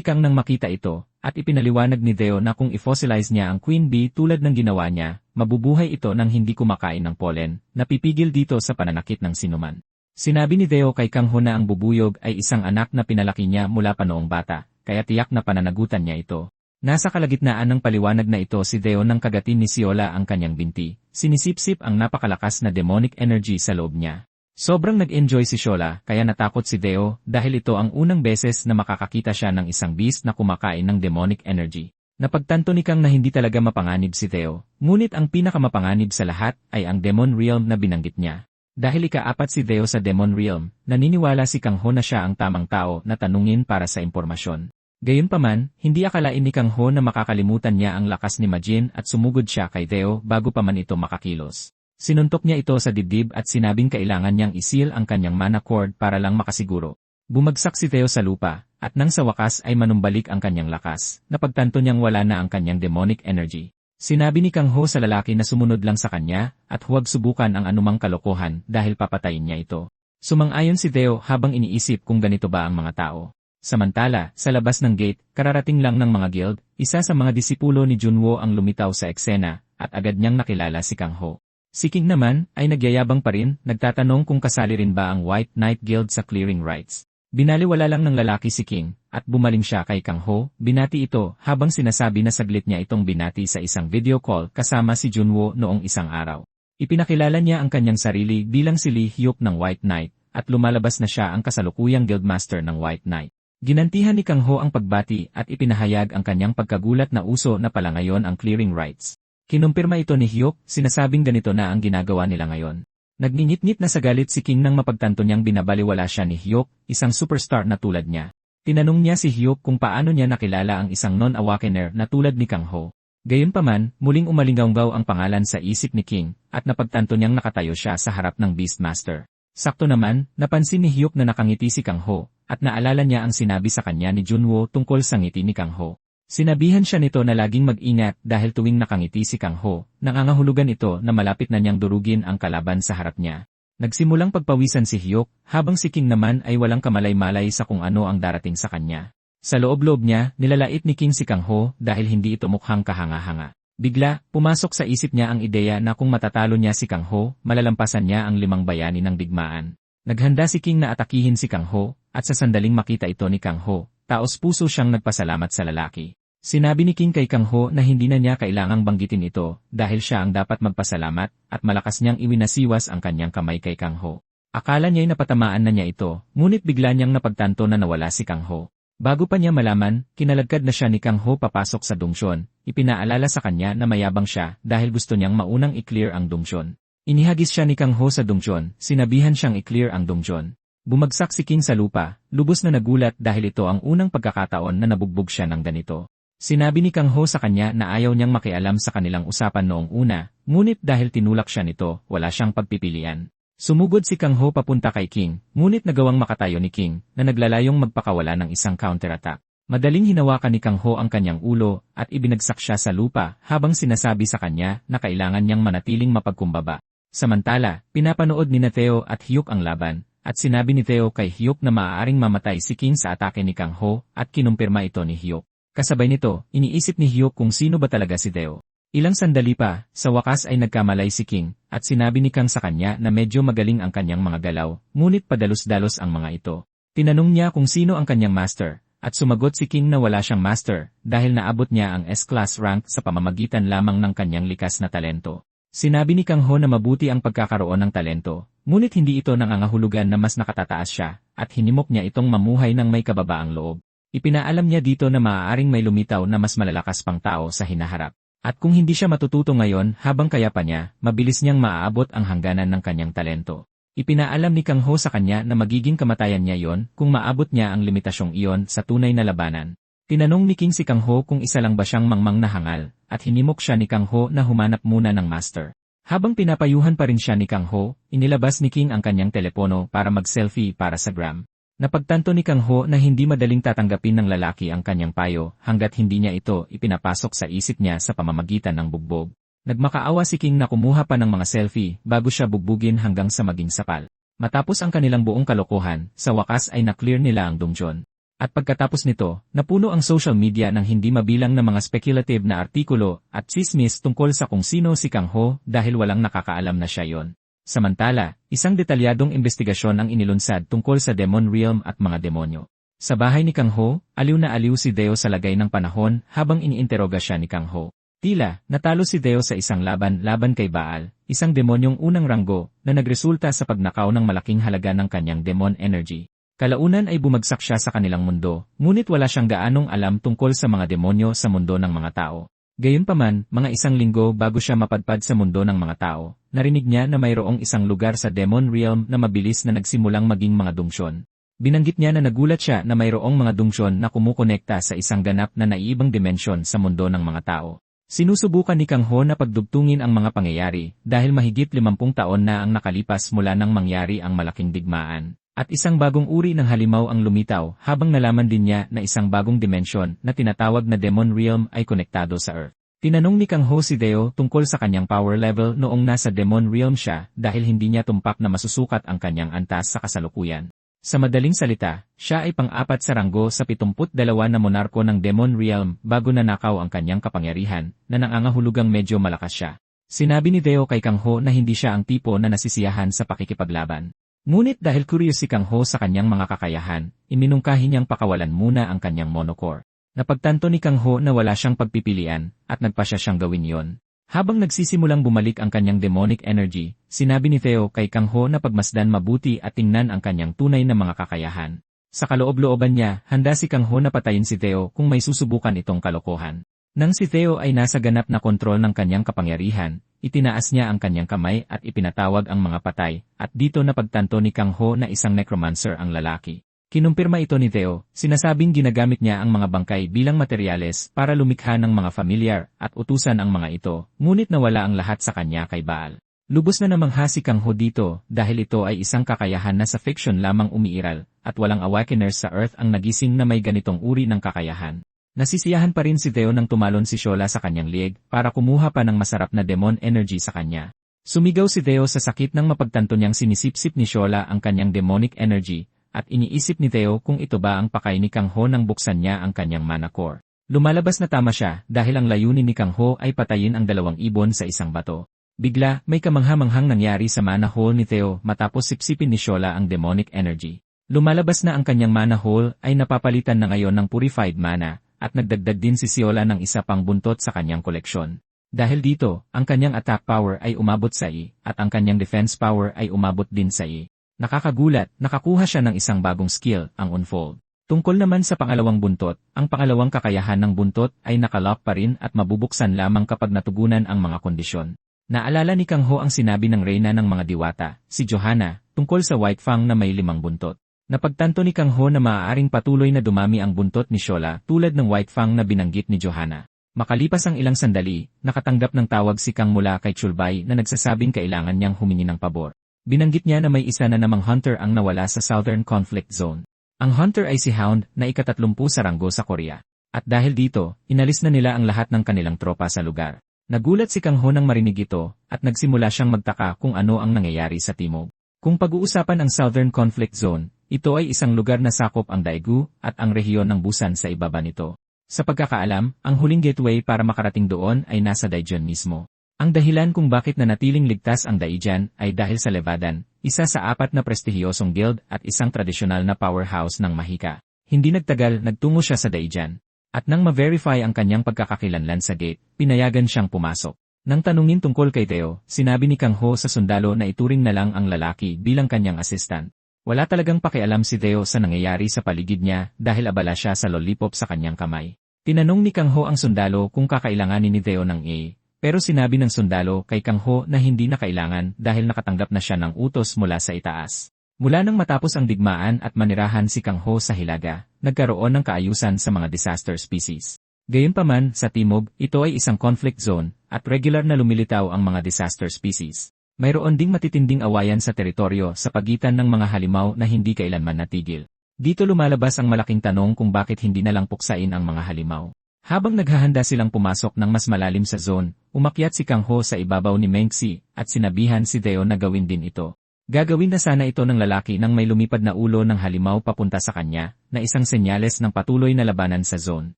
Kang nang makita ito, at ipinaliwanag ni Theo na kung i-fossilize niya ang Queen Bee tulad ng ginawa niya, mabubuhay ito nang hindi kumakain ng pollen, napipigil dito sa pananakit ng sinuman. Sinabi ni Theo kay Kang Ho na ang bubuyog ay isang anak na pinalaki niya mula pa noong bata, kaya tiyak na pananagutan niya ito. Nasa kalagitnaan ng paliwanag na ito si Theo nang kagatin ni Siola ang kanyang binti, sinisipsip ang napakalakas na demonic energy sa loob niya. Sobrang nag-enjoy si Siola kaya natakot si Theo dahil ito ang unang beses na makakakita siya ng isang beast na kumakain ng demonic energy. Napagtanto ni Kang na hindi talaga mapanganib si Theo, ngunit ang pinakamapanganib sa lahat ay ang Demon Realm na binanggit niya. Dahil ika-4 si Theo sa Demon Realm, naniniwala si Kang Ho na siya ang tamang tao na tanungin para sa impormasyon. Gayunpaman, hindi akalain ni Kang Ho na makakalimutan niya ang lakas ni Majin at sumugod siya kay Theo bago pa man ito makakilos. Sinuntok niya ito sa dibdib at sinabing kailangan niyang isil ang kanyang mana cord para lang makasiguro. Bumagsak si Theo sa lupa, at nang sa wakas ay manumbalik ang kanyang lakas, napagtanto niyang wala na ang kanyang demonic energy. Sinabi ni Kang Ho sa lalaki na sumunod lang sa kanya, at huwag subukan ang anumang kalokohan dahil papatayin niya ito. Sumang-ayon si Theo habang iniisip kung ganito ba ang mga tao. Samantala, sa labas ng gate, kararating lang ng mga guild, isa sa mga disipulo ni Junwo ang lumitaw sa eksena, at agad niyang nakilala si Kang Ho. Si King naman ay nagyayabang pa rin, nagtatanong kung kasali rin ba ang White Knight Guild sa clearing rights. Binaliwala lang ng lalaki si King, at bumaling siya kay Kang Ho, binati ito habang sinasabi na saglit niya itong binati sa isang video call kasama si Junwo noong isang araw. Ipinakilala niya ang kanyang sarili bilang si Lee Hyuk ng White Knight, at lumalabas na siya ang kasalukuyang guildmaster ng White Knight. Ginantihan ni Kang Ho ang pagbati at ipinahayag ang kanyang pagkagulat na uso na pala ngayon ang clearing rights. Kinumpirma ito ni Hyuk, sinasabing ganito na ang ginagawa nila ngayon. Nagngingit-ngit na sa galit si King nang mapagtanto niyang binabaliwala siya ni Hyuk, isang superstar na tulad niya. Tinanong niya si Hyuk kung paano niya nakilala ang isang non-awakener na tulad ni Kang Ho. Gayunpaman, muling umalinggaw ang pangalan sa isip ni King, at napagtanto niyang nakatayo siya sa harap ng Beastmaster. Sakto naman, napansin ni Hyuk na nakangiti si Kang Ho, at naalala niya ang sinabi sa kanya ni Junwo tungkol sa ngiti ni Kang Ho. Sinabihan siya nito na laging mag-ingat dahil tuwing nakangiti si Kang Ho, nangangahulugan ito na malapit na niyang durugin ang kalaban sa harap niya. Nagsimulang pagpawisan si Hyuk, habang si King naman ay walang kamalay-malay sa kung ano ang darating sa kanya. Sa loob-loob niya, nilalait ni King si Kang Ho dahil hindi ito mukhang kahanga-hanga. Bigla, pumasok sa isip niya ang ideya na kung matatalo niya si Kang Ho, malalampasan niya ang 5 bayani ng digmaan. Naghanda si King na atakihin si Kang Ho, at sa sandaling makita ito ni Kang Ho, taos-puso siyang nagpasalamat sa lalaki. Sinabi ni King kay Kang Ho na hindi na niya kailangang banggitin ito dahil siya ang dapat magpasalamat at malakas niyang iwinasiwas ang kanyang kamay kay Kang Ho. Akala niya'y napatamaan na niya ito, ngunit bigla niyang napagtanto na nawala si Kang Ho. Bago pa niya malaman, kinalagkad na siya ni Kang Ho papasok sa dungsyon. Ipinaalala sa kanya na mayabang siya dahil gusto niyang maunang i-clear ang dungsyon. Inihagis siya ni Kang Ho sa dungsyon, sinabihan siyang i-clear ang dungsyon. Bumagsak si King sa lupa, lubos na nagulat dahil ito ang unang pagkakataon na nabugbog siya ng ganito. Sinabi ni Kang Ho sa kanya na ayaw niyang makialam sa kanilang usapan noong una, ngunit dahil tinulak siya nito, wala siyang pagpipilian. Sumugod si Kang Ho papunta kay King, ngunit nagawang makatayo ni King, na naglalayong magpakawala ng isang counterattack. Madaling hinawakan ni Kang Ho ang kanyang ulo, at ibinagsak siya sa lupa, habang sinasabi sa kanya na kailangan niyang manatiling mapagkumbaba. Samantala, pinapanood ni Theo at Hyuk ang laban, at sinabi ni Theo kay Hyuk na maaaring mamatay si King sa atake ni Kang Ho, at kinumpirma ito ni Hyuk. Kasabay nito, iniisip ni Hyuk kung sino ba talaga si Theo. Ilang sandali pa, sa wakas ay nagkamalay si King, at sinabi ni Kang sa kanya na medyo magaling ang kanyang mga galaw, ngunit padalos-dalos ang mga ito. Tinanong niya kung sino ang kanyang master, at sumagot si King na wala siyang master, dahil naabot niya ang S-class rank sa pamamagitan lamang ng kanyang likas na talento. Sinabi ni Kang Ho na mabuti ang pagkakaroon ng talento, ngunit hindi ito nangangahulugan na mas nakatataas siya, at hinimok niya itong mamuhay ng may kababaang loob. Ipinaalam niya dito na maaaring may lumitaw na mas malalakas pang tao sa hinaharap. At kung hindi siya matututo ngayon habang kaya pa niya, mabilis niyang maaabot ang hangganan ng kanyang talento. Ipinaalam ni Kang Ho sa kanya na magiging kamatayan niya yon kung maabot niya ang limitasyong iyon sa tunay na labanan. Tinanong ni King si Kang Ho kung isa lang ba siyang mangmang na hangal, at hinimok siya ni Kang Ho na humanap muna ng master. Habang pinapayuhan pa rin siya ni Kang Ho, inilabas ni King ang kanyang telepono para mag-selfie para sa gram. Napagtanto ni Kang Ho na hindi madaling tatanggapin ng lalaki ang kanyang payo hanggat hindi niya ito ipinapasok sa isip niya sa pamamagitan ng bugbog. Nagmakaawa si King na kumuha pa ng mga selfie bago siya bugbugin hanggang sa maging sapal. Matapos ang kanilang buong kalokohan, sa wakas ay na-clear nila ang dungjon. At pagkatapos nito, napuno ang social media ng hindi mabilang na mga speculative na artikulo at tsismis tungkol sa kung sino si Kang Ho dahil walang nakakaalam na siya yon. Samantala, isang detalyadong investigasyon ang inilunsad tungkol sa Demon Realm at mga demonyo. Sa bahay ni Kang Ho, aliw na aliw si Deo sa lagay ng panahon habang iniinteroga siya ni Kang Ho. Tila, natalo si Deo sa isang laban kay Baal, isang demonyong unang ranggo na nagresulta sa pagnakaw ng malaking halaga ng kanyang demon energy. Kalaunan ay bumagsak siya sa kanilang mundo, ngunit wala siyang gaanong alam tungkol sa mga demonyo sa mundo ng mga tao. Gayunpaman, mga isang linggo bago siya mapadpad sa mundo ng mga tao, narinig niya na mayroong isang lugar sa Demon Realm na mabilis na nagsimulang maging mga dungsyon. Binanggit niya na nagulat siya na mayroong mga dungsyon na kumukonekta sa isang ganap na naiibang dimensyon sa mundo ng mga tao. Sinusubukan ni Kang Ho na pagdugtungin ang mga pangyayari dahil mahigit 50 taon na ang nakalipas mula nang mangyari ang malaking digmaan. At isang bagong uri ng halimaw ang lumitaw habang nalaman din niya na isang bagong dimensyon na tinatawag na Demon Realm ay konektado sa Earth. Tinanong ni Kang Ho si Deo tungkol sa kanyang power level noong nasa Demon Realm siya dahil hindi niya tumpak na masusukat ang kanyang antas sa kasalukuyan. Sa madaling salita, siya ay pang-apat sa ranggo sa 72 na monarko ng Demon Realm bago nanakaw ang kanyang kapangyarihan na nangangahulugang medyo malakas siya. Sinabi ni Deo kay Kang Ho na hindi siya ang tipo na nasisiyahan sa pakikipaglaban. Ngunit dahil curious si Kang Ho sa kanyang mga kakayahan, iminungkahi niyang pakawalan muna ang kanyang monocore. Napagtanto ni Kang Ho na wala siyang pagpipilian, at nagpasya siyang gawin yon. Habang nagsisimulang bumalik ang kanyang demonic energy, sinabi ni Theo kay Kang Ho na pagmasdan mabuti at tingnan ang kanyang tunay na mga kakayahan. Sa kaloob-looban niya, handa si Kang Ho na patayin si Theo kung may susubukan itong kalokohan. Nang si Theo ay nasa ganap na kontrol ng kanyang kapangyarihan, itinaas niya ang kanyang kamay at ipinatawag ang mga patay, at dito napagtanto ni Kang Ho na isang necromancer ang lalaki. Kinumpirma ito ni Theo, sinasabing ginagamit niya ang mga bangkay bilang materyales para lumikha ng mga familiar at utusan ang mga ito, ngunit nawala ang lahat sa kanya kay Baal. Lubos na namangha si Kang Ho dito dahil ito ay isang kakayahan na sa fiction lamang umiiral, at walang awakeners sa Earth ang nagising na may ganitong uri ng kakayahan. Nasisiyahan pa rin si Theo nang tumalon si Shola sa kanyang lieg para kumuha pa ng masarap na demon energy sa kanya. Sumigaw si Theo sa sakit nang mapagtanto niyang sinisipsip ni Shola ang kanyang demonic energy, at iniisip ni Theo kung ito ba ang pakay ni Kang Ho nang buksan niya ang kanyang mana core. Lumalabas na tama siya dahil ang layunin ni Kang Ho ay patayin ang 2 ibon sa isang bato. Bigla, may kamangha-manghang nangyari sa mana hole ni Theo matapos sipsipin ni Shola ang demonic energy. Lumalabas na ang kanyang mana hole ay napapalitan na ngayon ng purified mana, at nagdagdag din si Siola ng isa pang buntot sa kanyang koleksyon. Dahil dito, ang kanyang attack power ay umabot sa I, at ang kanyang defense power ay umabot din sa I. Nakakagulat, nakakuha siya ng isang bagong skill, ang Unfold. Tungkol naman sa pangalawang buntot, ang pangalawang kakayahan ng buntot ay nakalock pa rin at mabubuksan lamang kapag natugunan ang mga kondisyon. Naalala ni Kang Ho ang sinabi ng reyna ng mga diwata, si Johanna, tungkol sa White Fang na may 5 buntot. Napagtanto ni Kang Ho na maaaring patuloy na dumami ang buntot ni Shola tulad ng White Fang na binanggit ni Johanna. Makalipas ang ilang sandali, nakatanggap ng tawag si Kang mula kay Chulbay na nagsasabing kailangan niyang humingi ng pabor. Binanggit niya na may isa na namang hunter ang nawala sa Southern Conflict Zone. Ang hunter ay si Hound na ika-30 sa ranggo sa Korea. At dahil dito, inalis na nila ang lahat ng kanilang tropa sa lugar. Nagulat si Kang Ho nang marinig ito at nagsimula siyang magtaka kung ano ang nangyayari sa timog. Kung pag-uusapan ang Southern Conflict Zone, ito ay isang lugar na sakop ang Daegu at ang rehiyon ng Busan sa ibaba nito. Sa pagkakaalam, ang huling gateway para makarating doon ay nasa Daejeon mismo. Ang dahilan kung bakit nanatiling ligtas ang Daejeon ay dahil sa Levadan, isa sa 4 na prestihiyosong guild at isang tradisyonal na powerhouse ng Mahika. Hindi nagtagal, nagtungo siya sa Daejeon. At nang ma-verify ang kanyang pagkakakilanlan sa gate, pinayagan siyang pumasok. Nang tanungin tungkol kay Theo, sinabi ni Kang Ho sa sundalo na ituring na lang ang lalaki bilang kanyang assistant. Wala talagang pakialam si Theo sa nangyayari sa paligid niya dahil abala siya sa lollipop sa kanyang kamay. Tinanong ni Kang Ho ang sundalo kung kakailanganin ni Theo ng A, pero sinabi ng sundalo kay Kang Ho na hindi na kailangan dahil nakatanggap na siya ng utos mula sa itaas. Mula nang matapos ang digmaan at manirahan si Kang Ho sa Hilaga, nagkaroon ng kaayusan sa mga disaster species. Gayunpaman, sa Timog, ito ay isang conflict zone, at regular na lumilitaw ang mga disaster species. Mayroon ding matitinding awayan sa teritoryo sa pagitan ng mga halimaw na hindi kailanman natigil. Dito lumalabas ang malaking tanong kung bakit hindi na lang puksain ang mga halimaw. Habang naghahanda silang pumasok ng mas malalim sa zone, umakyat si Kang Ho sa ibabaw ni Mengxi, at sinabihan si Theo na gawin din ito. Gagawin na sana ito ng lalaki nang may lumipad na ulo ng halimaw papunta sa kanya, na isang senyales ng patuloy na labanan sa zone.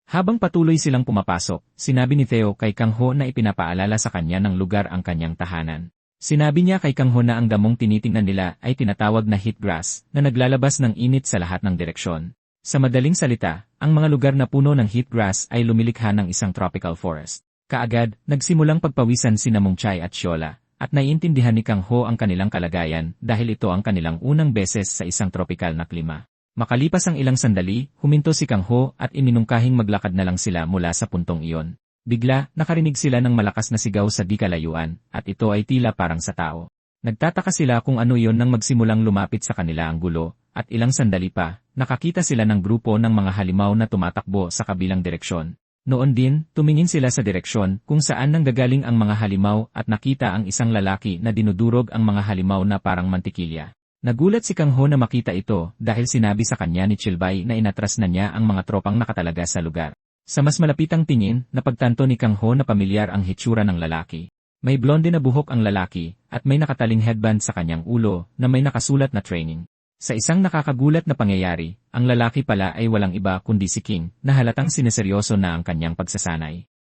Habang patuloy silang pumapasok, sinabi ni Theo kay Kang Ho na ipinapaalala sa kanya ng lugar ang kanyang tahanan. Sinabi niya kay Kang Ho na ang damong tinitingnan nila ay tinatawag na heat grass na naglalabas ng init sa lahat ng direksyon. Sa madaling salita, ang mga lugar na puno ng heat grass ay lumilikha ng isang tropical forest. Kaagad, nagsimulang pagpawisan sina Mong Chai at Shola, at naiintindihan ni Kang Ho ang kanilang kalagayan dahil ito ang kanilang unang beses sa isang tropical na klima. Makalipas ang ilang sandali, huminto si Kang Ho at iminungkahing maglakad na lang sila mula sa puntong iyon. Bigla, nakarinig sila ng malakas na sigaw sa di kalayuan, at ito ay tila parang sa tao. Nagtataka sila kung ano iyon nang magsimulang lumapit sa kanila ang gulo, at ilang sandali pa, nakakita sila ng grupo ng mga halimaw na tumatakbo sa kabilang direksyon. Noon din, tumingin sila sa direksyon kung saan nanggagaling ang mga halimaw at nakita ang isang lalaki na dinudurog ang mga halimaw na parang mantikilya. Nagulat si Kang Ho na makita ito dahil sinabi sa kanya ni Chilbay na inatras na niya ang mga tropang nakatalaga sa lugar. Sa mas malapitang tingin, napagtanto ni Kang Ho na pamilyar ang hitsura ng lalaki. May blonde na buhok ang lalaki at may nakataling headband sa kanyang ulo na may nakasulat na training. Sa isang nakakagulat na pangyayari, ang lalaki pala ay walang iba kundi si King na halatang sineseryoso na ang kanyang pagsasanay.